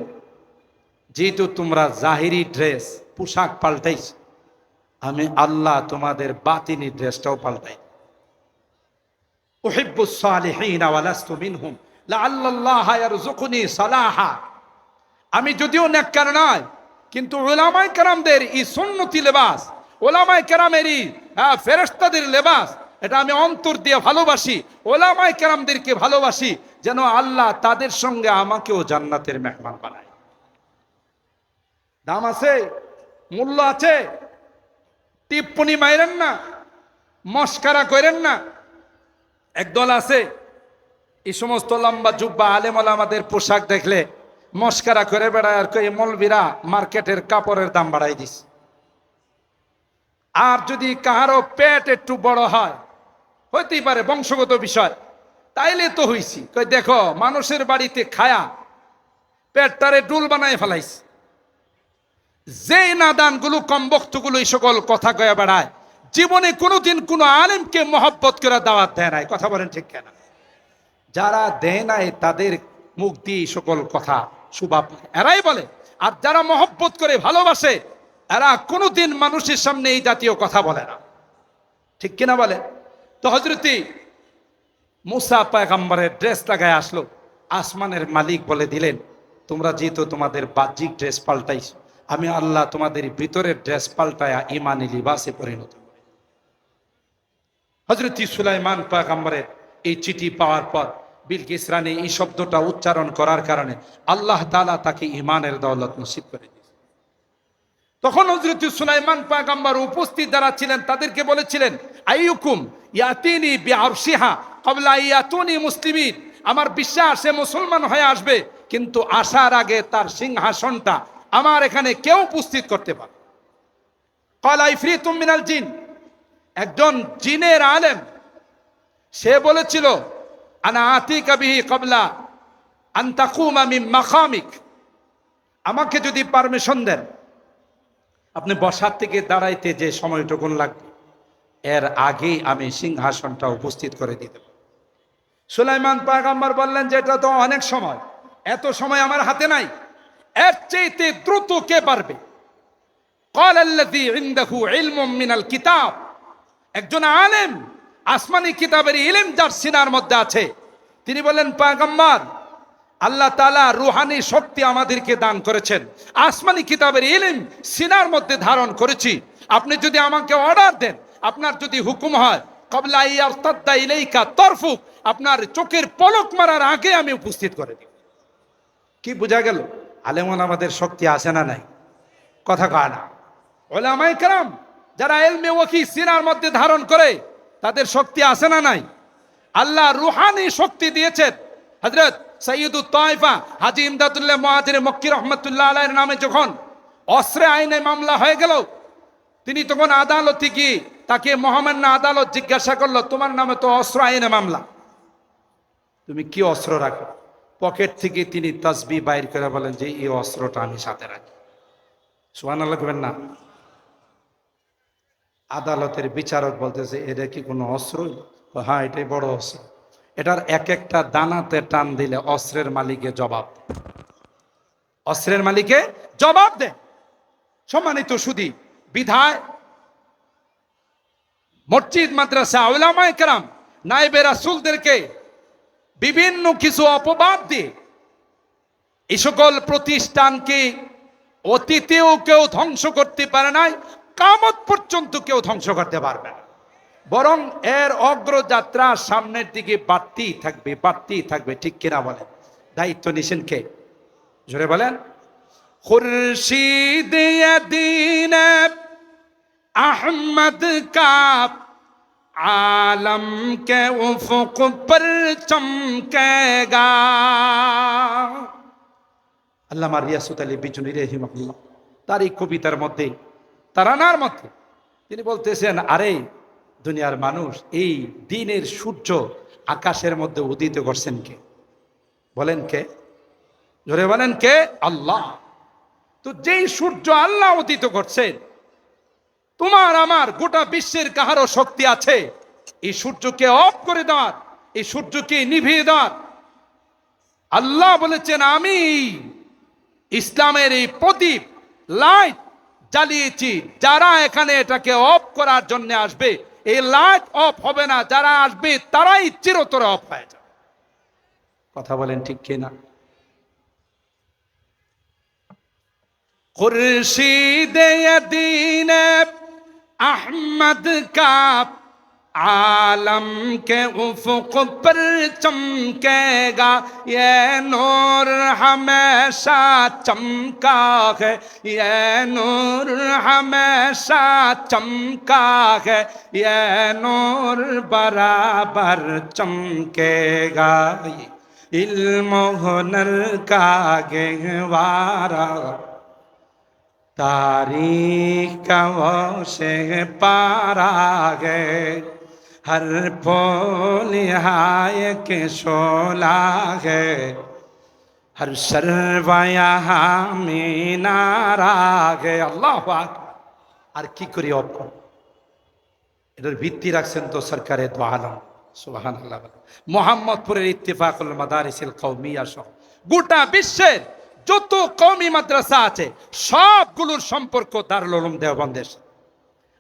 A: যেহেতু তোমরা জাহিরি ড্রেস পোশাক পাল্টাইছ, আমি আল্লাহ তোমাদের বাতিনি ড্রেসটাও পাল্টাই। উহিব্বুস সালিহিন ওয়া লাস্তু মিনহুম লাআল্লাল্লাহা ইয়ারযুকুনি সালাহা। আমি যদিও নেককার নয়, কিন্তু উলামায়ে কেরামদের এই সুন্নতি লেবাস ওলামায়ে কেরামেরই ফেরেশতাদের লেবাস, এটা আমি অন্তর দিয়ে ভালোবাসি। ওলামায়ে কেরামদেরকে ভালোবাসি যেন আল্লাহ তাদের সঙ্গে আমাকেও জান্নাতের মেহমান বানায়। দাম আছে, মূল্য আছে। টিপ্পনি মাইরেন না, মস্কারা করেন না। একদল আছে এই সমস্ত লম্বা জুব্বা আলেম ওলামাদের পোশাক দেখলে মস্কারা করে বেড়ায়, আর কই মৌলবীরা মার্কেটের কাপড়ের দাম বাড়াই দিস। আর যদি কাহারো পেট একটু বড় হয়, হইতেই পারে বংশগত বিষয়, তাইলে তো হইছি। কই দেখো মানুষের বাড়িতে খায়া পেটটারে ডুল বানায় ফেলাইছে। যে নাদানগুলো কমবক্তগুলো এই সকল কথা কয়ে বেড়ায়, জীবনে কোনোদিন কোনো আলেমকে মহব্বত করে দাওয়াত দেয় নাই। কথা বলেন ঠিক কেনা? যারা দেয় নাই তাদের মুখ দিয়ে সকল কথা শুভা পায়, এরাই বলে। আর যারা মহব্বত করে ভালোবাসে, এরা কোনোদিন মানুষের সামনে এই জাতীয় কথা বলে না। ঠিক কিনা বলে? তো হযরতি মুসা পয়গম্বরের ড্রেস লাগায় আসলো, আসমানের মালিক বলে দিলেন, তোমরা যেহেতু তোমাদের বাহ্যিক ড্রেস পাল্টাইছো, আমি আল্লাহ তোমাদের ভিতরের ড্রেস পাল্টায়া ইমানি লিবাসে পরিণত করি। হযরতি সুলাইমান পয়গম্বরের এই চিঠি পাওয়ার পর বিলকিস রানী এই শব্দটা উচ্চারণ করার কারণে আল্লাহ তাআলা তাকে ইমানের দৌলত নসিব করে দিয়েছে। তখন হযরত সুলাইমান পয়গম্বর উপস্থিত যারা ছিলেন তাদেরকে বলেছিলেন, আইয়ুকুম ইয়াতিনি বিআরশিহা ক্বাবলা ইয়াতুনি মুসলিমিন। আমার বিশ্বাস সে মুসলমান হয়ে আসবে, কিন্তু আসার আগে তার সিংহাসনটা আমার এখানে কেউ উপস্থিত করতে পারে। ক্বালা ইফরিতুম মিনাল জিন, একজন জিনের আলেম, সে বলেছিল, আনা আতিকা বিহি ক্বাবলা আন তাকুমা মিন মাকামিক, আমাকে যদি পারমিশন দেন আপনি বসার থেকে দাঁড়াইতে যে সময়টুকুন লাগবে এর আগেই আমি সিংহাসনটা উপস্থিত করে দিতে পারি। সুলাইমান পয়গম্বর বললেন যে এটা তো অনেক সময়, এত সময় আমার হাতে নাই, এর চাইতে দ্রুত কে পারবে? ক্বাল আল্লাযী ইনদাহু ইলমুম মিনাল কিতাব, একজন আলেম, আসমানি কিতাবের ইলম যার সিনার মধ্যে আছে, তিনি বললেন, পয়গম্বর আল্লাহ তাআলা রুহানি শক্তি আমাদেরকে দান করেছেন, আসমানি কিতাবের ইলম সিনার মধ্যে ধারণ করেছি। আপনি যদি আমাকে অর্ডার দেন, আপনার যদি হুকুম হয়, ক্বাবলা ইয়ারতাদ্দা ইলাইকা তারফুক, আপনার চোখের পলক মারার আগে আমি উপস্থিত করে দিব। কি বোঝা গেল? আলেম ওলামাদের শক্তি আছে না নাই? কথা কয় না। ওলামায়ে কেরাম যারা ইলমে ওয়াহি সিনার মধ্যে ধারণ করে, তাদের শক্তি আছে না নাই? আল্লাহ রুহানি শক্তি দিয়েছেন। হযরত সৈয়দুত তায়েফা হাজী ইমদাদুল্লাহ মুহাজির মক্কি রহমাতুল্লাহ আলাইহির নামে যখন অস্ত্রে আইনে মামলা হয়ে গেল, তিনি তখন আদালতে গিয়ে তাকে মহামান্য আদালত জিজ্ঞাসা করলো, তোমার নামে তো অস্ত্র আইনে মামলা, তুমি কি অস্ত্র রাখো? পকেট থেকে তিনি তাসবিহ বাইর করে বলেন যে এই অস্ত্রটা আমি সাথে রাখি। সুবহানাল্লাহ কইবেন না? আদালতের বিচারক বলতেছে, এটা কি কোনো অস্ত্র? হ্যাঁ, এটাই বড় অস্ত্র। এটার এক একটা দানাতে টান দিলে অস্ত্রের মালিকে জবাব দেয়, অস্ত্রের মালিকে জবাব দেয়। সম্মানিত সুধী, বিধায় মসজিদ মাদ্রাসা উলামায়ে কেরাম নায়েবে রাসূলদেরকে বিভিন্ন কিছু অপবাদ দিয়ে এই সকল প্রতিষ্ঠানকে অতীতেও কেউ ধ্বংস করতে পারে নাই, কিয়ামত পর্যন্ত কেউ ধ্বংস করতে পারবে না। বরং এর অগ্রযাত্রা সামনের দিকে বাড়তেই থাকবে, বাড়তেই থাকবে। ঠিক কিনা বলেন? দায়িত্ব নিছেন কে? জোরে বলেন। খুরশিদ দ্বীন আহমদ কা आलम के उफुक पर चमकेगा। আল্লামা রিয়াসত আলী বিজনী রাহিমাহুল্লাহ তার এই কবিতার মধ্যে, তারানার মধ্যে তিনি বলতেছেন, আরে দুনিয়ার মানুষ, এই দিনের সূর্য আকাশের মধ্যে উদিত করছেন কে? বলেন কে? জোরে বলেন কে? আল্লাহ। তো যেই সূর্য আল্লাহ উদিত করছেন, তোমার আমার গোটা বিশ্বের কাহারও শক্তি আছে এই সূর্যকে অফ করে দেওয়ার, এই সূর্যকে নিভিয়ে দেওয়ার? আল্লাহ বলেছেন, আমি ইসলামের এই প্রদীপ লাইট জ্বালিয়েছি, যারা এখানে এটাকে অফ করার জন্য আসবে এই লাইট অফ হবে না, যারা আসবে তারাই চিরতরে অফ হয়ে যাবে। কথা বলেন ঠিক কিনা? খুরশিদ দ্বীন अहमद का आलम के उफुक पर चमकेगा, ये नूर हमेशा चमका है, ये नूर हमेशा चमका है, ये नूर बराबर चमकेगा। इल्म हुनर का गहवारा तारीख का वो से पारा है, हर फूल हाय के शोला है, हर शर्वा यहाँ मीनारा है। আল্লাহু আকবার। আর কি করি অপর, এটার ভিত্তি রাখছেন তো সরকারে দো আলম, সুবহানাল্লাহ। মোহাম্মদপুরের ইত্তেফাকুল মাদারিসিল কওমিয়া সহ গোটা বিশ্বের যত কওমি মাদ্রাসা আছে সবগুলোর সম্পর্ক দারুল উলুম দেওবন্দের সাথে।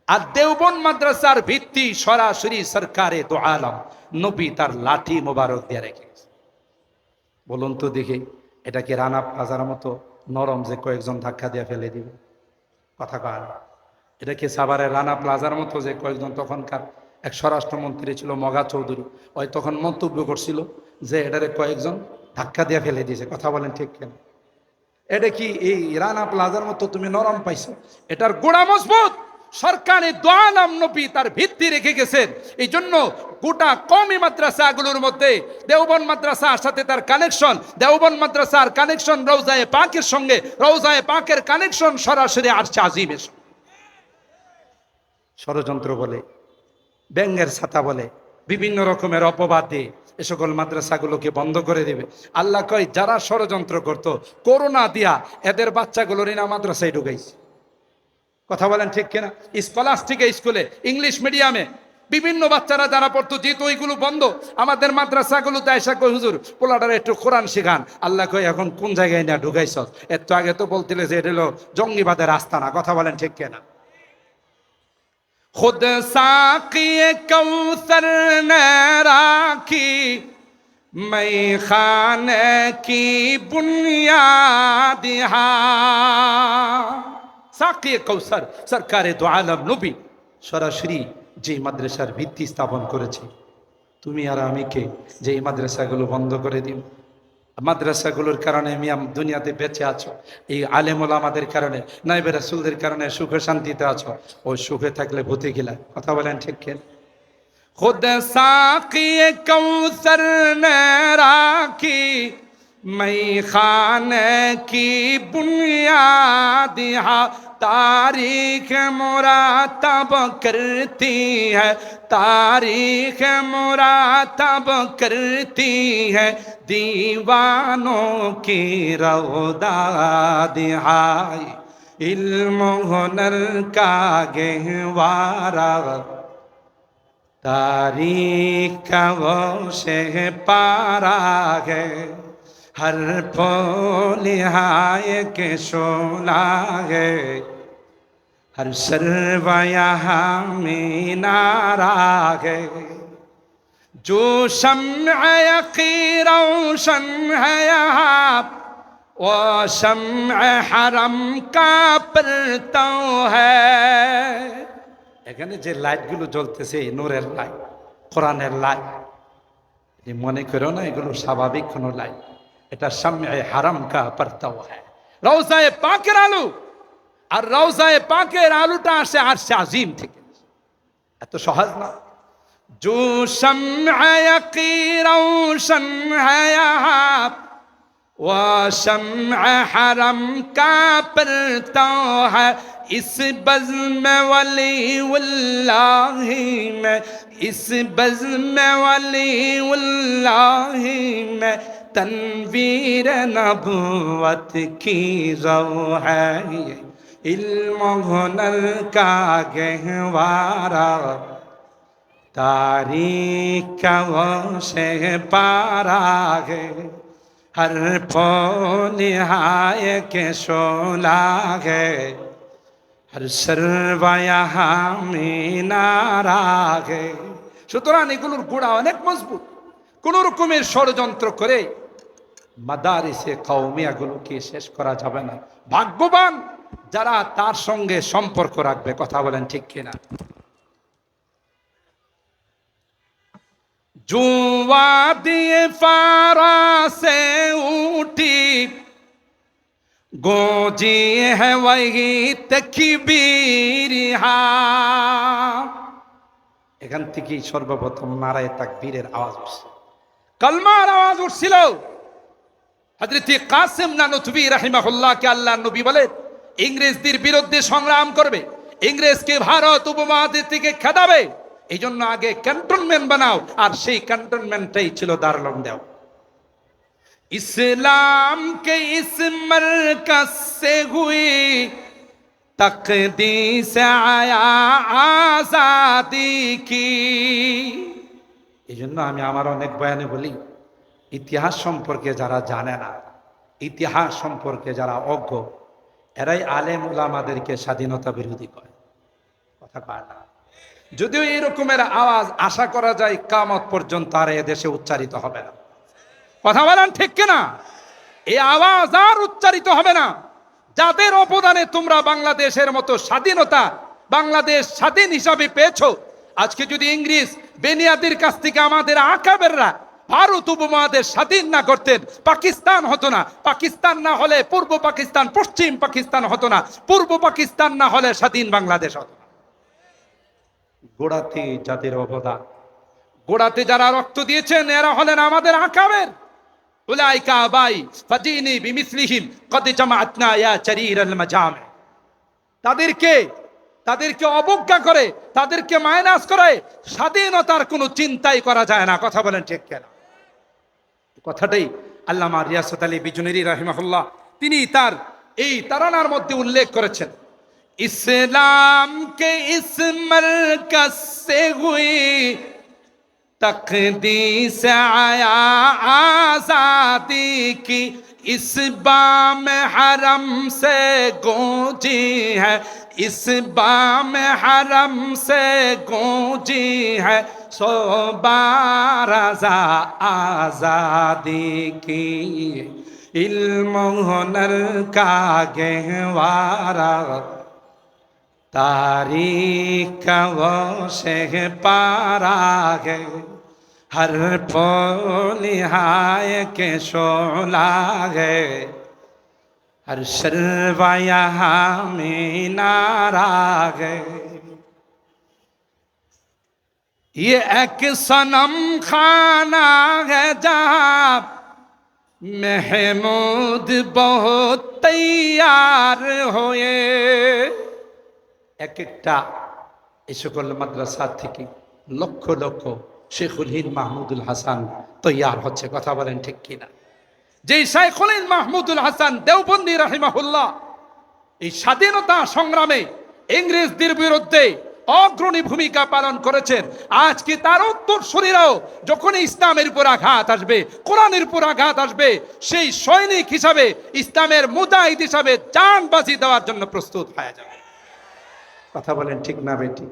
A: আর দেওবন্দ মাদ্রাসার ভিত্তি সরাসরি সরকারে দো আলম, নবী তার লাঠি মোবারক দিয়ে রেখে গেছে। বলুন তো দেখি, এটা কি রানা প্লাজার মতো নরম যে কয়েকজন ধাক্কা দিয়ে ফেলে দিবে? কথা কয় না। এটা কি সাভারের রানা প্লাজার মতো যে কয়েকজন, তখনকার এক স্বরাষ্ট্রমন্ত্রী ছিল মগা চৌধুরী, ওই তখন মন্তব্য করছিল যে এটারে কয়েকজন ধাক্কা দিয়ে ফেলে দিয়েছে। কথা বলেন ঠিক কেন? এটা কি এই রানা প্লাজার মতো তুমি নরম পাইছো? এটার গোড়া মজবুত, সরকারি দো আলম নবী তার ভিত্তি রেখে গেছেন। এই জন্য গোটা কওমি মাদ্রাসাগুলোর মধ্যে দেওবন্দ মাদ্রাসার সাথে তার কানেকশন, দেওবন্দ মাদ্রাসার কানেকশন রওজায়ে পাকের সঙ্গে, রওজায়ে পাকের কানেকশন সরাসরি আরশে আজিমের সঙ্গে। ষড়যন্ত্র বলে, ব্যঙ্গের ছাতা বলে, বিভিন্ন রকমের অপবাদ দিয়ে এ সকল মাদ্রাসাগুলোকে বন্ধ করে দেবে। আল্লাহ কয় যারা ষড়যন্ত্র করত করোনা দিয়া এদের বাচ্চাগুলোরই না মাদ্রাসায় ঢুকাইছে। কথা বলেন ঠিক কিনা? স্কলাস্টিক স্কুলে, ইংলিশ মিডিয়ামে বিভিন্ন বাচ্চারা যারা পড়তো, যেহেতু ওইগুলো বন্ধ, আমাদের মাদ্রাসাগুলোতে আইসা কই হুজুর পোলাটার একটু কোরআন শিখান। আল্লাহ কয় এখন কোন জায়গায় না ঢুকাইছ? একটু আগে তো বলছিলে যে এটা হলো জঙ্গিবাদের আস্তানা। কথা বলেন ঠিক কিনা? खुद साक़ी कौसर ने राखी, मैं खाने की बुनियाद साक़ी कौसर सरकारे दो आलम नबी সরাসরি যে মাদ্রাসার ভিত্তি স্থাপন করেছে। তুমি আর আমি কে যে এই মাদ্রাসাগুলো বন্ধ করে দিন? মাদ্রাসাগুলোর কারণে আমি দুনিয়াতে বেঁচে আছো, এই আলেম ওলামাদের কারণে, নাইবে রাসূলদের কারণে সুখে শান্তিতে আছো। ওই সুখে থাকলে ভূতে গেলা। কথা বলেন ঠিক কেন? খুদ সাকি কৌসর নে রাখি, मैं खाने की बुनियाद तारीख मुरातब करती है, तारीख मुरातब करती है, दीवानों की रौदा दिहाई, इल्म हुनर का गहवारा तारीख का वो से पारा है, हर फूल हाय के शोला है, हर शर्वा यहाँ मीनारा है, जो शम्अ यक़ी रोशन है यहाँ, वो शम्अ हरम का परतव है। এখানে যে লাইটগুলো জ্বলতেছে নূরের লাইট, কোরআনের লাইট, মনে করো না এগুলো স্বাভাবিক কোনো লাইট। এটা শামে হারাম কা পরতাও হ্যায়, রওজায়ে পাকের আলো। আর রওজায়ে পাকের আলোটা আসে আরশে আজিম থেকে। এত সহজ না। जो शम्अ यक़ी रोशन है यहाँ, वो शम्अ हरम का परतव है, इस बज़्म वलीउल्लाही में, इस बज़्म वलीउल्लाही में तनवीर नबुवत की रो है, इल्म हुनर का गहवारा तारीख का वो से पारा है, हर फूल हाय के शोला है, हर शर्वा यहाँ मीनारा है। সুতরাং এগুলোর গোড়া অনেক মজবুত। কোন রকমের ষড়যন্ত্র করে মাদারিসে কওমিয়াগুলোকে শেষ করা যাবে না। ভাগ্যবান যারা তার সঙ্গে সম্পর্ক রাখবে। কথা বলেন ঠিক কিনা? जुआ दिए फारा से उठी गोजी है वही तकबीर। এখান থেকেই সর্বপ্রথম নারায়ে তাকবীরের আওয়াজ উঠছে, কালমার আওয়াজ উঠছিল। হযরত কাসিম নানুতুবি রাহিমাহুল্লাহকে আল্লাহর নবী বলে ইংরেজদের বিরুদ্ধে সংগ্রাম করবে, ইংরেজকে ভারত উপমহাদেশ থেকে খেদাবে, এই জন্য আগে ক্যান্টনমেন্ট বানাও। আর সেই ক্যান্টনমেন্টটাই ছিল দারুল দেও। ইসলাম কে ইস মরকজ সে হুই তকদীস আয়া আজাদি কি। এই জন্য আমি আমার অনেক বয়ানে বলি, ইতিহাস সম্পর্কে যারা জানে না, ইতিহাস সম্পর্কে যারা অজ্ঞ, এরাই আলেম উলামাদেরকে স্বাধীনতা বিরোধী করে। কথা কয় না? যদিও এই রকমের আওয়াজ আশা করা যায় কিয়ামত পর্যন্ত আর এদেশে উচ্চারিত হবে না। কথা বলেন ঠিক কিনা? এই আওয়াজ আর উচ্চারিত হবে না। যাদের অবদানে তোমরা বাংলাদেশের মতো স্বাধীনতা, বাংলাদেশ স্বাধীন হিসাবে পেয়েছো, আজকে যদি ইংরেজ বেনিয়াদের কাছ থেকে আমাদের আকাবেররা ভারত উপমহাদেশ স্বাধীন না করতেন, পাকিস্তান হতো না। পাকিস্তান না হলে পূর্ব পাকিস্তান, পশ্চিম পাকিস্তান হতো না। পূর্ব পাকিস্তান না হলে স্বাধীন বাংলাদেশ হতো না। গোড়াতে যাদের অবদান, গোড়াতে যারা রক্ত দিয়েছেন, এরা হলেন আমাদের আকাবের। উলাইকা আবাই ফাজিনি বিমিসলিহিম কদ জামাআতনা ইয়া চারীরাল মাজামি। তাদেরকে অবজ্ঞা করে, তাদেরকে মাইনাস করে স্বাধীনতার কোনো চিন্তাই করা যায় না। কথা বলেন ঠিক কিনা? কথাটাই আল্লামা রিয়াসত আলী বিজনেরি রাহিমাহুল্লাহ তিনি তার এই তারানার মধ্যে উল্লেখ করেছেন। इस्लाम के इस मरकज से हुई तकदीस आया आजादी की। इस बाम हरम से गूंजी है, इस बाम हरम से गूंजी है सो बारज़ा आजादी की। इल्म हुनर का गहवारा तारीख का वो शेह पारा है। हर फूल हाय के शोला है, हर शर्वा यहाँ में नारा है। ये एक सनम खाना है जहाँ महमूद बहुत तैयार हुए। এক একটা এই সকল মাদ্রাসা থেকে লক্ষ লক্ষ শেখুল হিন্দ মাহমুদুল হাসান তৈয়ার হচ্ছে। কথা বলেন ঠিক কিনা? যেই শেখুল হিন্দ মাহমুদুল হাসান দেওবন্দি রাহিমাহুল্লাহ এই স্বাধীনতা সংগ্রামে ইংরেজদের বিরুদ্ধে অগ্রণী ভূমিকা পালন করেছেন, আজকে তার উত্তরসূরিরাও যখন ইসলামের উপর আঘাত আসবে, কোরআনের উপর আঘাত আসবে, সেই সৈনিক হিসাবে, ইসলামের মুজাহিদ হিসাবে জান বাজি দেওয়ার জন্য প্রস্তুত হয়ে যাবে। কথা বলেন ঠিক না বেটি?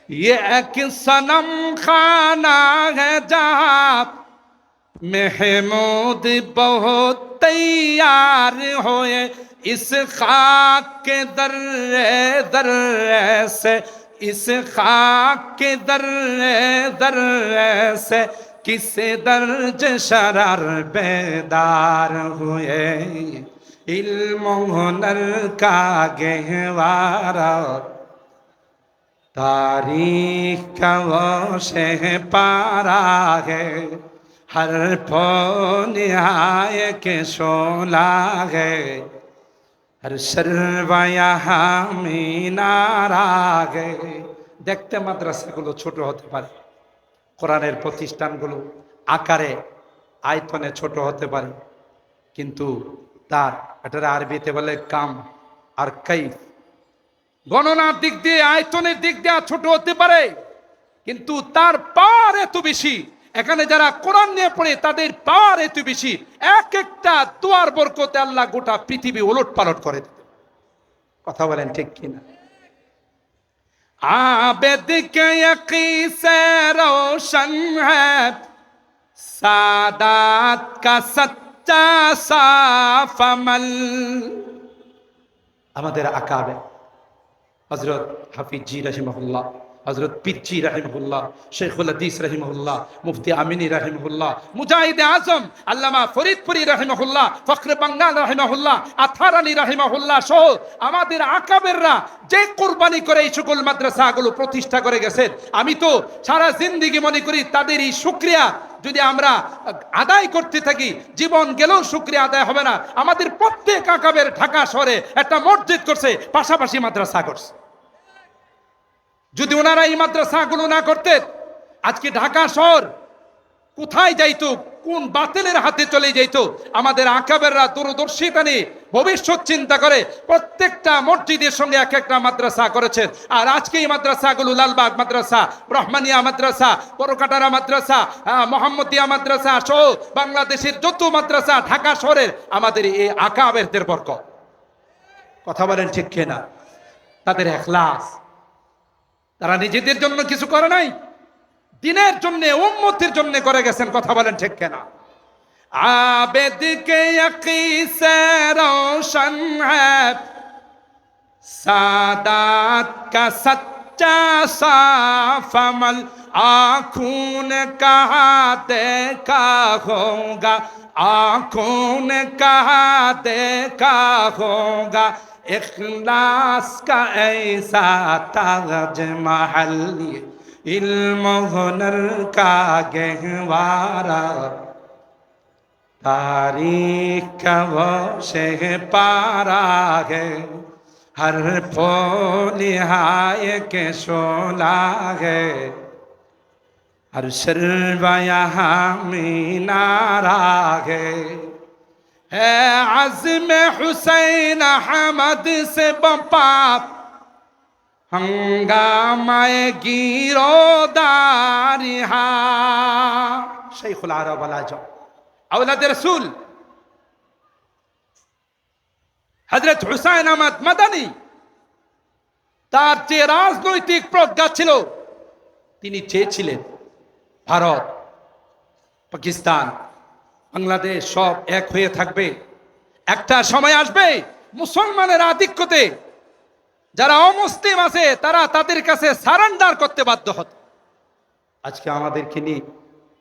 A: ये एक सनम खाना है जहाँ महमूद बहुत तैयार होए। इस खाक के दर्रे दर्रे से, इस खाक के दर्रे दर्रे से किसे दर्ज शरार बेदार हुए। इल्म हुनर का गहवारा तारीख का वो शेह पारा है। हर फूल हाय के शोला है, हर शर्वा यहाँ में नारा है। দেখতে মাদ্রাসাগুলো ছোট হতে পারে, কোরআনের প্রতিষ্ঠানগুলো আকারে আয়তনে ছোট হতে পারে, কিন্তু তার এটার আরবিতে বলে কাম আর কাইফ। গণনার দিক দিয়ে, আয়তনের দিক দিয়ে ছোট হতে পারে, কিন্তু তার পাওয়ার এত বেশি। এখানে যারা কোরআন নিয়ে পড়ে তাদের পাওয়ার এত বেশি, এক একটা দুয়ার বরকতে আল্লাহ গোটা পৃথিবী ওলট পালট করে দিতে। কথা বলেন ঠিক কিনা? आबिद के यकी से रोशन है सादात का सच्चा साफ अमल। আমাদের আকাবে হযরত হাফিজ জি রাহিমাহুল্লাহ, হযরত পীরজি রাহিমাহুল্লাহ, শেখুল হাদিস রাহিমাহুল্লাহ, মুফতি আমিনী রাহিমাহুল্লাহ, মুজাহিদে আজম আল্লামা ফরিদপুরি রাহিমাহুল্লাহ, ফখরে বাঙ্গাল রাহিমাহুল্লাহ, আথার আলী রাহিমাহুল্লাহ সহ আমাদের আকাবেররা যে কোরবানি করে এই সকল মাদ্রাসাগুলো প্রতিষ্ঠা করে গেছেন, আমি তো সারা জিন্দেগি মনে করি তাদের এই শুকরিয়া যদি আমরা আদায় করতে থাকি, জীবন গেলেও শুকরিয়া আদায় হবে না। আমাদের প্রত্যেক আকাবের ঢাকা শহরে একটা মসজিদ করছে, পাশাপাশি মাদ্রাসা করছে। যদি ওনারা এই মাদ্রাসাগুলো না করতেন, আজকে ঢাকা শহর কোথায় যাইতো, কোন বাতিলের হাতে চলে যাইতো। আমাদের আকাবেররা দূরদর্শিতা নিয়ে ভবিষ্যৎ চিন্তা করে প্রত্যেকটা মসজিদের সঙ্গে এক একটা মাদ্রাসা করেছেন। আর আজকে এই মাদ্রাসাগুলো লালবাগ মাদ্রাসা, রহমানিয়া মাদ্রাসা, বড়কাটারা মাদ্রাসা, মোহাম্মদিয়া মাদ্রাসা সহ বাংলাদেশের যত মাদ্রাসা ঢাকা শহরের আমাদের এই আকাবেরদের বরকত। কথা বলেন ঠিক কিনা? তাদের ইখলাস, তারা নিজেদের জন্য কিছু করে নাই, দিনের জন্য উম্মতের জন্য করে গেছেন। কথা বলেন ঠিক কিনা? आबिद के यकी से रोशन है सादात का सच्चा साफ अमल, आँखों ने कहा देखा होगा, आँखों ने कहा देखा होगा, इखलास का ऐसा ताजमहल, इल्म हुनर का गहवारा, तारीख का वो शेह पारा है, हर फूल हाय के शोला है, हर शर्वा यहाँ मीनारा है आज़म हुसैन अहमद से बपा हंगामाए गिरोदारी हा। शेखुल आरब वाला जो औलाद रसूल হযরত হুসাইন আহমদ মাদানী, তার যে রাজনৈতিক প্রজ্ঞা ছিল, তিনি চেয়েছিলেন ভারত, পাকিস্তান, বাংলাদেশ সব এক হয়ে থাকবে। একটা সময় আসবে মুসলমানের আধিক্যতে যারা অমুসলিম আছে তারা তাদের কাছে সারেন্ডার করতে বাধ্য হতো। আজকে আমাদেরকে নিয়ে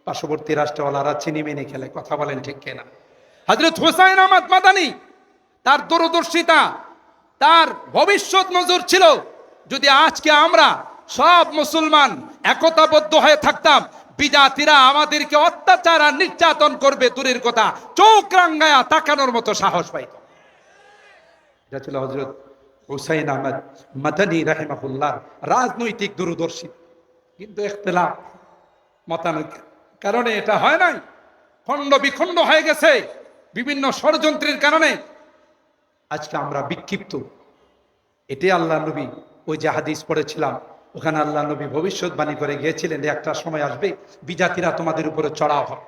A: পার্শ্ববর্তী রাষ্ট্রওয়ালারা চিনি মেনে খেলে। কথা বলেন ঠিক কিনা? হযরত হুসাইন আহমদ মাদানী তার দূরদর্শিতা, তার ভবিষ্যৎ নজর ছিল, যদি আজকে আমরা সব মুসলমান একতাবদ্ধ হয়ে থাকতাম, বিজাতিরা আমাদেরকে অত্যাচার আর নির্যাতন করবে দূরের কথা, চোখ রাঙ্গায়া তাকানোর মতো সাহস পাইত। এটা ছিল হযরত হুসাইন আহমদ মাদানী রাহিমাহুল্লাহ রাজনৈতিক দূরদর্শী। কিন্তু ইখতিলাফ মতানৈক্যের কারণে এটা হয় নাই, খণ্ড বিখণ্ড হয়ে গেছে বিভিন্ন ষড়যন্ত্রের কারণে। আজকে আমরা বিক্ষিপ্ত। এটাই আল্লাহ নবী, ওই যে হাদিস পড়েছিলাম ওখানে আল্লাহ নবী ভবিষ্যৎবাণী করে গিয়েছিলেন একটা সময় আসবে বিজাতিরা তোমাদের উপরে চড়াও হবে।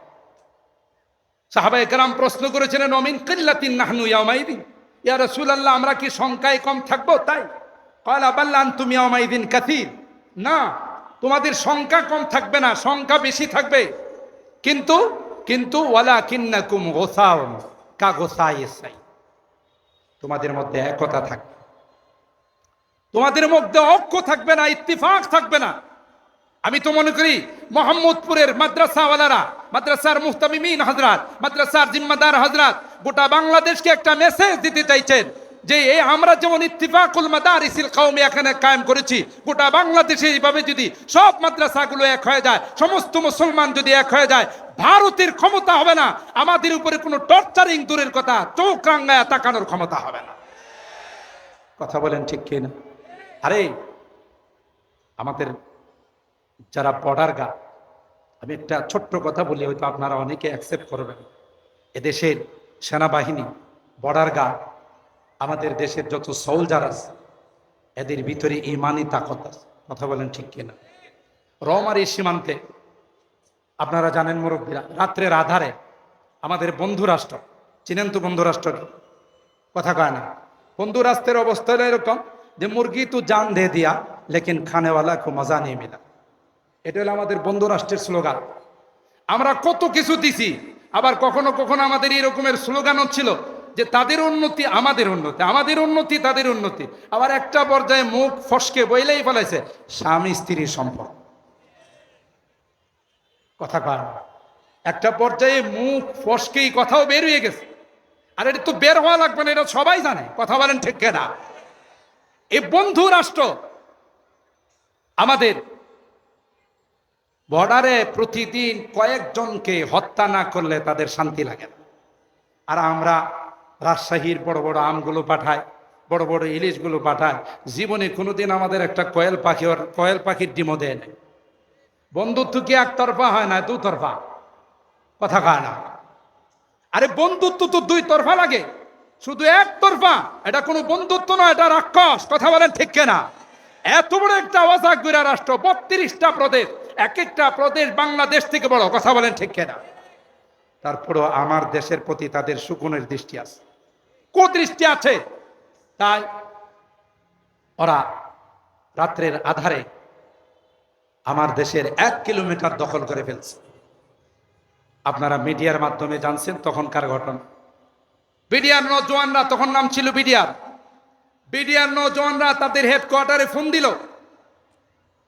A: সাহাবায়ে কেরাম প্রশ্ন করেছিলেন, অমিন কিল্লাতিন নাহনু ইয়াউমাইদিন, ইয়া রাসূলুল্লাহ আমরা কি সংখ্যায় কম থাকবো? তাই ক্বালা বাল আনতুম ইয়াউমাইদিন কাসীর, না তোমাদের সংখ্যা কম থাকবে না, সংখ্যা বেশি থাকবে। কিন্তু কিন্তু ওয়ালাকিন্নাকুম গুসাউন কা গুসাইস সাই, তোমাদের মধ্যে একতা থাকবে, তোমাদের মধ্যে ঐক্য থাকবে না, ইত্তেফাক থাকবে না। আমি তো মনে করি মোহাম্মদপুরের মাদ্রাসাওয়ালারা, মাদ্রাসার মুহতামিমিন হযরত, মাদ্রাসার জিম্মাদার হযরত গোটা বাংলাদেশকে একটা মেসেজ দিতে চাইছেন যে এই আমরা যেমন ইত্তিফাকুল মাদারিসিল কওমি এখানে কায়েম করেছি, গোটা বাংলাদেশে এইভাবে যদি সব মাদ্রাসাগুলো এক হয়ে যায়, সমস্ত মুসলমান যদি এক হয়ে যায়, ভারতের ক্ষমতা হবে না আমাদের উপরে কোনো টর্চারিং, দূরের কথা চোখ রাঙ্গায়া তাকানোর ক্ষমতা হবে না। কথা বলেন ঠিক কিনা? আরে আমাদের যারা বর্ডার গার্ড, আমি একটা ছোট্ট কথা বলি, হয়তো আপনারা অনেকে অ্যাকসেপ্ট করবেন। এদেশের সেনাবাহিনী, বর্ডার গার্ড, আমাদের দেশের যত সোলজার আছে এদের ভিতরে ইমানি তাকত আছে। কথা বলেন ঠিক কিনা? রৌমারী সীমান্তে আপনারা জানেন মুরব্বীরা, রাত্রের আধারে আমাদের বন্ধু রাষ্ট্র, চিনেন তো বন্ধু রাষ্ট্রকে? কথা কয় না? বন্ধু রাষ্ট্রের অবস্থা এরকম যে মুরগি তো জান দে দিয়া লেকিন খানেওয়ালা কো মজা নিয়ে মিলা। এটা হলো আমাদের বন্ধু রাষ্ট্রের স্লোগান। আমরা কত কিছু দিছি, আবার কখনো কখনো আমাদের এরকমের স্লোগানও ছিল যে তাদের উন্নতি আমাদের উন্নতি, আমাদের উন্নতি তাদের উন্নতি। আবার একটা পর্যায়ে মুখ ফসকে বইলেই ফেলেছে স্বামী স্ত্রীর সম্পর্ক। কথা কয় না। একটা পর্যায়ে মুখ ফসকেই কথাও বের হয়ে গেছে। আর এটা তো বের হওয়া লাগবে না, এটা সবাই জানে। কথা বলেন ঠিক কিনা? এই বন্ধু রাষ্ট্র আমাদের বর্ডারে প্রতিদিন কয়েকজনকে হত্যা না করলে তাদের শান্তি লাগে না। আর আমরা রাজশাহীর বড় বড় আমগুলো পাঠাই, বড় বড় ইলিশগুলো পাঠাই, জীবনে কোনোদিন আমাদের একটা কোয়েল পাখির ডিমও দেয় নাই। বন্ধুত্ব কি একতরফা হয় না, দুতরফা? কথা কয় না। আরে বন্ধুত্ব তো দুই তরফা লাগে, শুধু একতরফা এটা কোনো বন্ধুত্ব নয়, এটা রাক্ষস। কথা বলেন ঠিক কিনা? এত বড় একটা অজাগবিরা রাষ্ট্র, 32টা প্রদেশ, এক একটা প্রদেশ বাংলাদেশ থেকে বড়। কথা বলেন ঠিক কিনা? তারপরও আমার দেশের প্রতি তাদের শকুনের দৃষ্টি আছে, কুদৃষ্টি আছে। তাই ওরা রাত্রের আধারে আমার দেশের 1 কিলোমিটার দখল করে ফেলছে। আপনারা মিডিয়ার মাধ্যমে জানছেন তখনকার ঘটনা। বিডিআর নৌজওয়ানরা, তখন নাম ছিল বিডিআর, বিডিআর নৌজওয়ানরা তাদের হেডকোয়ার্টারে ফোন দিল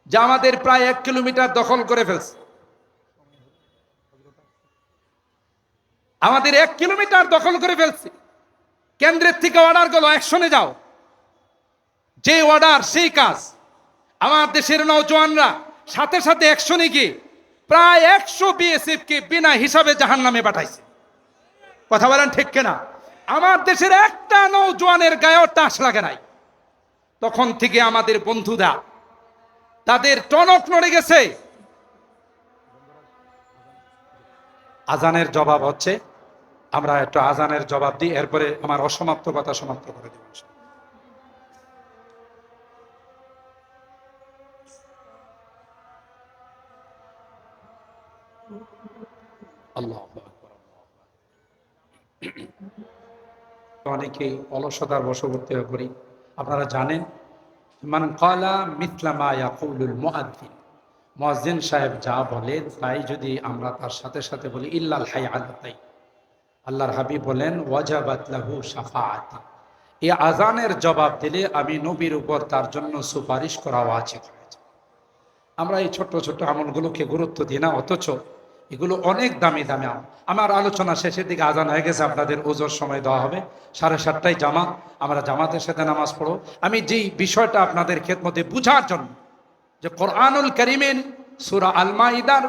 A: যে আমাদের প্রায় 1 কিলোমিটার দখল করে ফেলছে, আমাদের 1 কিলোমিটার দখল করে ফেলছে। কেন্দ্রের থেকে অর্ডার গেল অ্যাকশনে যাও। যে অর্ডার সেই কাজ। আমার দেশের নৌজওয়ানরা সাথে সাথে অ্যাকশনে গিয়ে প্রায় 100 বিএসএফ কে বিনা হিসাবে জাহান্নামে পাঠাইছে। কথা বলেন ঠিক কিনা? আমার দেশের একটা নৌজওয়ানের গায়েও টাস লাগে নাই। তখন থেকে আমাদের বন্ধুরা তাদের টনক নড়ে গেছে। আজানের জবাব হচ্ছে, আমরা একটু আজানের জবাব দিই, এরপরে আমার অসমাপ্ত কথা সমাপ্ত করে দেব। আল্লাহু আকবার। অনেকেই অলসতার বশবর্তী হয়ে পড়ি। আপনারা জানেন, মান ক্বালা মিথলা মা ইয়াকুলুল মুআদ্দিন, মুয়াজ্জিন সাহেব যা বলেন তাই যদি আমরা তার সাথে সাথে বলি ইল্লাল হাইয়াতাই, আল্লাহর হাবিব বলেন ওয়াজাবাত লাহু শাফাআতি, এই আজানের জবাব দিলে আমি নবীর উপর তার জন্য সুপারিশ করা ওয়াজিব হয়েছে। আমরা এই ছোট্ট ছোট্ট আমলগুলোকে গুরুত্ব দিই না, অথচ এগুলো অনেক দামি দামি আমল। আমার আলোচনা শেষের দিকে আজান হয়ে গেছে, আপনাদের ওজোর সময় দেওয়া হবে। 7:30টায় জামাত, আমরা জামাতের সাথে নামাজ পড়ো। আমি যেই বিষয়টা আপনাদের খেদমতে বুঝার জন্য, যে কোরআনুল কারীমের সূরা আল মাইদার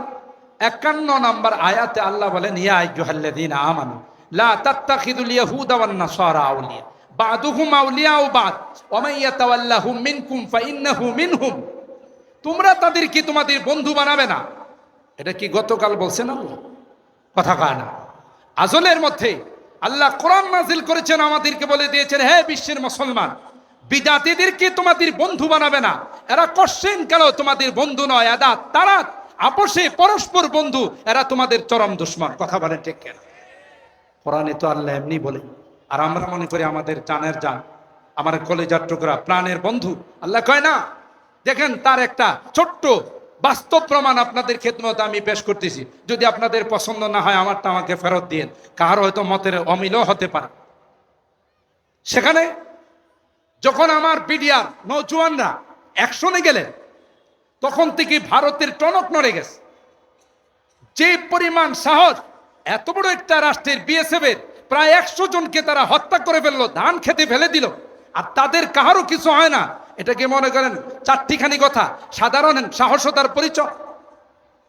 A: 51 নম্বর আয়াতে আল্লাহ বলেন ইয়া আইয়ুহাল্লাযীনা আমানু লা তাত্তাখিযুল ইয়াহুদা ওয়ান নাসারা আউলিয়া বা'দুহুম আউলিয়াউ বা'দ ওয়া মান ইয়াতাওয়াল্লাহুম মিনকুম ফাইন্নাহু মিনহুম, তোমরা তাদেরকে তোমাদের বন্ধু বানাবে না। এটা কি গতকাল বলছেন আল্লাহ? কথা কয় না। আজলের মধ্যে আল্লাহ কোরআন নাজিল করেছেন, আমাদেরকে বলে দিয়েছেন হে বিশ্বের মুসলমান, বিদাতীদেরকে তোমাদের বন্ধু বানাবে না। এরা কোশ্চেন কেন তোমাদের বন্ধু নয়, এরা তারা আপসে পরস্পর বন্ধু, এরা তোমাদের চরম দুশমন। কথা বলেন ঠিক কেন? কোরআনে তো আল্লাহ এমনি বলে, আর আমরা মনে করি আমাদের জানের জান, আমার কলেজার টুকরা, প্রাণের বন্ধু। আল্লাহ কয় না। দেখেন, তার একটা ছোট্ট বাস্তব প্রমাণ আপনাদের খেদমতে আমি পেশ করতেছি। যদি আপনাদের পছন্দ না হয় আমারটা আমাকে ফেরত দিয়েন, কারো হয়তো মতের অমিলও হতে পারে। সেখানে যখন আমার বিডিআর নৌজওয়ানরা অ্যাকশনে গেলেন, তখন থেকে ভারতের টনক নড়ে গেছে। যে পরিমাণ সাহস, এত বড় একটা রাষ্ট্রের বিএসএফ এর প্রায় 100 জনকে তারা হত্যা করে ফেললো, ধান খেতে ফেলে দিল, আর তাদের কাহারও কিছু হয় না। এটাকে মনে করেন চারটিখানি কথা, সাধারণ সাহসতার পরিচয়,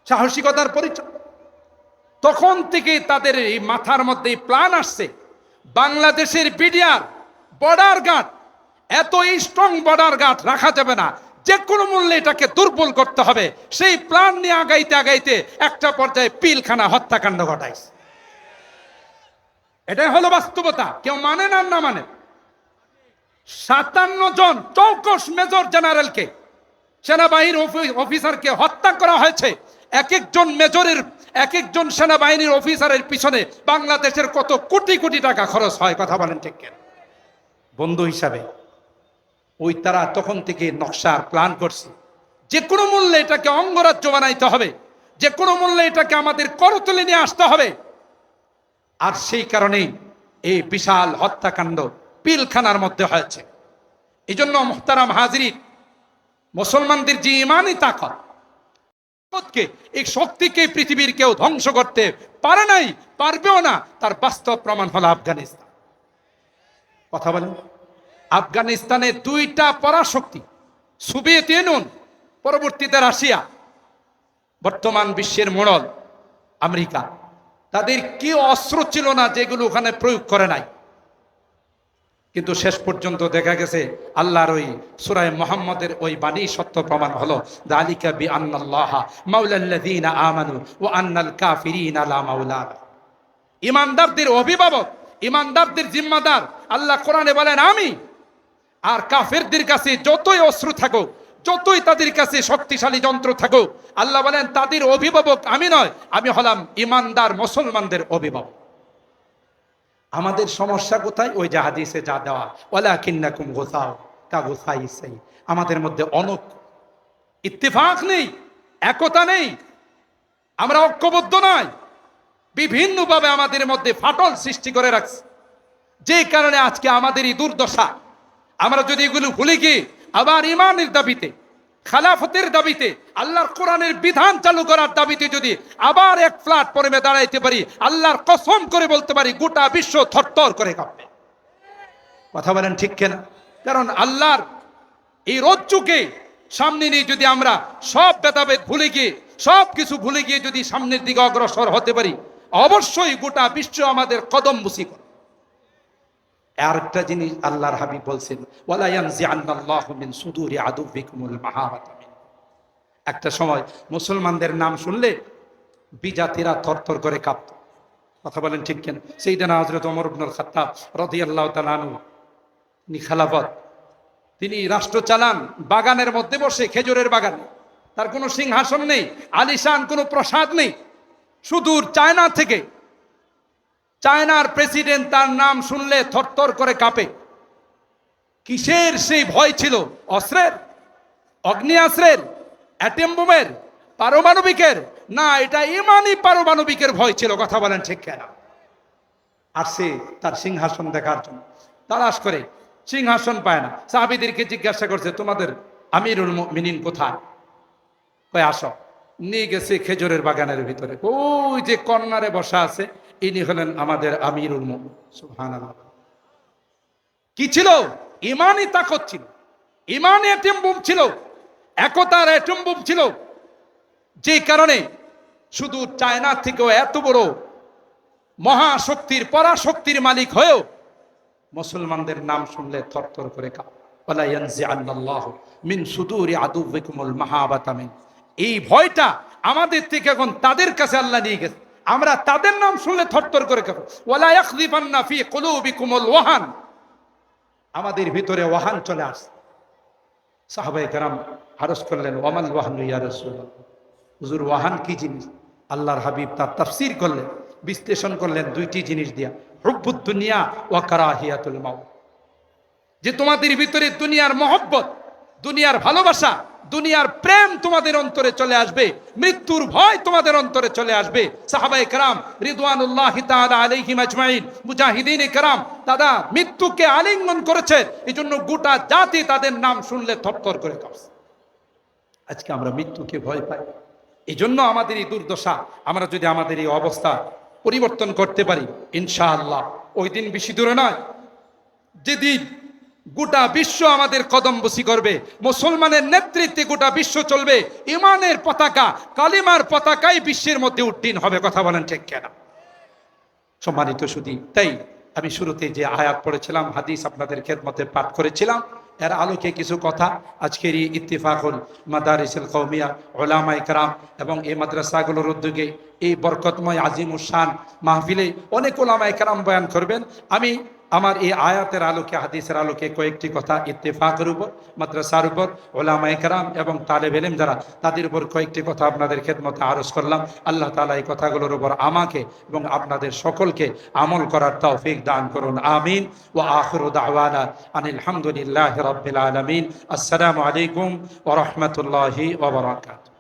A: সাহসিকতার পরিচয়। তখন থেকে তাদের এই মাথার মধ্যে প্ল্যান আসছে, বাংলাদেশের বিডিআর বর্ডার গার্ড, এত স্ট্রং বর্ডার গার্ড রাখা যাবে না, যে কোনো মূল্যে এটাকে দুর্বল করতে হবে। সেই প্ল্যান নিয়ে আগাইতে আগাইতে একটা পর্যায়ে পিলখানা হত্যাকাণ্ড ঘটাইছে। এটাই হলো বাস্তবতা, কেউ মানে না না মানে। 57 জন চৌকস মেজর জেনারেলকে, সেনাবাহিনীর অফিসারকে হত্যা করা হয়েছে। এক একজন মেজরের, এক একজন সেনাবাহিনীর অফিসারের পিছনে বাংলাদেশের কত কোটি কোটি টাকা খরচ হয়। কথা বলেন ঠিক কেন? বন্ধু হিসাবে ওই তারা তখন থেকে নকশার প্ল্যান করছে, যে কোনো মূল্যে এটাকে অঙ্গরাজ্য বানাইতে হবে, যে কোনো মূল্যে এটাকে আমাদের করতলে নিয়ে আসতে হবে। আর সেই কারণেই এই বিশাল হত্যাকাণ্ড পিলখানার মধ্যে হয়েছে। এই জন্য মুহতারাম হাজরিন, মুসলমানদের যে ইমানি তাকতকে, এই শক্তিকে পৃথিবীর কেউ ধ্বংস করতে পারে নাই, পারবেও না। তার বাস্তব প্রমাণ হলো আফগানিস্তান। কথা বলেন, আফগানিস্তানের দুইটা পরাশক্তি, সোভিয়েত ইউনিয়ন, পরবর্তীতে রাশিয়া, বর্তমান বিশ্বের মোড়ল আমেরিকা, তাদের কি অস্ত্র ছিল না যেগুলো ওখানে প্রয়োগ করে নাই। কিন্তু শেষ পর্যন্ত দেখা গেছে আল্লাহর ওই সূরা মুহাম্মদের ওই বাণী সত্য প্রমাণ হলো, যালিকা বিআন্নাল্লাহা মাওলাল্লাযীনা আমানু ওয়া আন্নাল কাফিরিনা লা মাওলা। ঈমানদারদের অভিভাবক, ঈমানদারদের জিম্মাদার আল্লাহ কোরআনে বলেন আমি। আর কাফেরদের কাছে যতই অস্ত্র থাকুক, যতই তাদের কাছে শক্তিশালী যন্ত্র থাকুক, আল্লাহ বলেন তাদের অভিভাবক আমি নয়, আমি হলাম ঈমানদার মুসলমানদের অভিভাবক। আমাদের সমস্যা কোথায়? ওই যে হাদিসে যা দেওয়া, ওয়ালাকিন্নাকুম গুসাউ কা গুসাইস সাই। আমাদের মধ্যে ইত্তেফাক নেই, একতা নেই, আমরা ঐক্যবদ্ধ নয়। বিভিন্নভাবে আমাদের মধ্যে ফাটল সৃষ্টি করে রাখছে, যে কারণে আজকে আমাদের এই দুর্দশা। আমরা যদি এগুলো ভুলে গিয়ে আবার ইমানের দাবিতে, খেলাফতের দাবিতে, আল্লাহর কোরআনের বিধান চালু করার দাবিতে যদি আবার এক প্ল্যাটফর্মে দাঁড়াইতে পারি, আল্লাহর কসম করে বলতে পারি গোটা বিশ্ব থরথর করে কাঁপবে। কথা বলেন ঠিক কিনা? কারণ আল্লাহর এই রজ্জুকে সামনে নিয়ে যদি আমরা সব ভেদাভেদ ভুলে গিয়ে, সব কিছু ভুলে গিয়ে যদি সামনের দিকে অগ্রসর হতে পারি, অবশ্যই গোটা বিশ্ব আমাদের কদম বুসি করে। আরেকটা জিনিস আল্লাহর হাবিব বলছেন, ওয়ালা ইয়ানজিআন্নাল্লাহু মিন সুদুরি আদুবিকুমুল মাহাবাতা। একটা সময় মুসলমানদের নাম শুনলে বিজাতিরা থরথর করে কাঁপত। কথা বলেন ঠিক কেন? সাইয়েদনা হযরত ওমর ইবনুল খাত্তাব রাদিয়াল্লাহু তাআলা আনহু খেলাফত, তিনি রাষ্ট্র চালান বাগানের মধ্যে বসে, খেজুরের বাগানে। তার কোনো সিংহাসন নেই, আলিশান কোনো প্রাসাদ নেই। সুদূর চায়না থেকে, চায়নার প্রেসিডেন্ট তার নাম শুনলে থরথর করে কাঁপে। কিসের সেই ভয় ছিল? অস্ত্রের, অগ্নিয়াস্ত্রের, অ্যাটম বোমের, পারমাণবিকের না, এটা ইমানি পারমাণবিকের ভয় ছিল। কথা বলেন ঠিক কেনা? আর সে তার সিংহাসন দেখার জন্য তালাশ করে, সিংহাসন পায় না। সাহাবীদেরকে জিজ্ঞাসা করছে, তোমাদের আমিরুল মুমিনিন কোথায়? কয় আসো। নিয়ে গেছে খেজুরের বাগানের ভিতরে। ওই যে কর্নারে বসা আছে, ইনি হলেন আমাদের আমিরুল মুমিনিন। সুবহানাল্লাহ। কি ছিল? ইমানি তাকত ছিল, ইমানি অ্যাটম বোম ছিল, একতার অ্যাটম বোম ছিল। যে কারণে শুধু চায়না থেকেও এত বড় মহাশক্তির, পরাশক্তির মালিক হয়েও মুসলমানদের নাম শুনলে থরথর করে কাঁপে। ওয়ালা ইয়ানজিআন্নাল্লাহু মিন সুদুরি আদুবিকুমুল মাহাবাতা মিন। এই ভয়টা আমাদের থেকে এখন তাদের কাছে আল্লাহ নিয়ে গেছে। আমরা তাদের নাম শুনলে থরথর করে কাঁপি। ওয়ালা ইয়াখযিফান্না ফি কুলুবিকুমুল ওয়াহান। আমাদের ভিতরে ওয়াহান চলে আসে। সাহাবায়ে কেরাম আরজ করলেন, ওয়ামাল ওয়াহানু ইয়া রাসূলুল্লাহ। হুজুর, ওয়াহান কি জিনিস? আল্লাহর হাবিব তার তাফসীর করলেন, বিশ্লেষণ করলেন দুইটি জিনিস দিয়া, হুব্বুদ দুনিয়া ওয়া কারাহিয়াতুল মাউত। যে তোমাদের ভিতরে দুনিয়ার মহব্বত, দুনিয়ার ভালোবাসা, দুনিয়ার প্রেম তোমাদের অন্তরে চলে আসবে, মৃত্যুর ভয় তোমাদের অন্তরে চলে আসবে। সাহাবায়ে কেরাম রিদওয়ানুল্লাহি তাআলা আলাইহিম আজমাইন, মুজাহিদিন কেরাম, তারা মৃত্যুকে আলিঙ্গন করেছে। এজন্য গোটা জাতি তাদের নাম শুনলে থরথর করে কাঁপছে। আজকে আমরা মৃত্যুকে ভয় পাই। এই জন্য আমাদের এই দুর্দশা। আমরা যদি আমাদের এই অবস্থা পরিবর্তন করতে পারি, ইনশাআল্লাহ ওই দিন বেশি দূরে নয় যেদিন গোটা বিশ্ব আমাদের কদম বসি করবে, মুসলমানের নেতৃত্বে গোটা বিশ্ব চলবে, ইমানের পতাকা, কালিমার পতাকাই বিশ্বের মধ্যে উড্ডীন হবে। কথা বলেন ঠিক কেনা? সম্মানিত সুধী, তাই আমি শুরুতে যে আয়াত পড়েছিলাম, হাদিস আপনাদের খেদমতে পাঠ করেছিলাম, এর আলোকে কিছু কথা আজকের এই ইত্তিফাকুল মাদারিসুল কওমিয়া উলামায়ে কেরাম এবং এই মাদ্রাসাগুলোর উদ্যোগে এই বরকতময় আজিমুশ শান মাহফিলে অনেক উলামায়ে কেরাম বয়ান করবেন। আমি আমার এই আয়াতের আলোকে, হাদিসের আলোকে কয়েকটি কথা ইত্তেফাকের উপর, মাদ্রাসার উপর, উলামায়ে কেরাম এবং তালেব ইলম যারা, তাদের উপর কয়েকটি কথা আপনাদের খেদমতে আরজ করলাম। আল্লাহ তাআলা এই কথাগুলোর উপর আমাকে এবং আপনাদের সকলকে আমল করার তৌফিক দান করুন, আমিন। ওয়া আখিরু দাওয়ানা আনিল হামদুলিল্লাহি রাব্বিল আলামিন। আসসালামু আলাইকুম ওয়া রাহমাতুল্লাহি ওয়া বারাকাতুহু।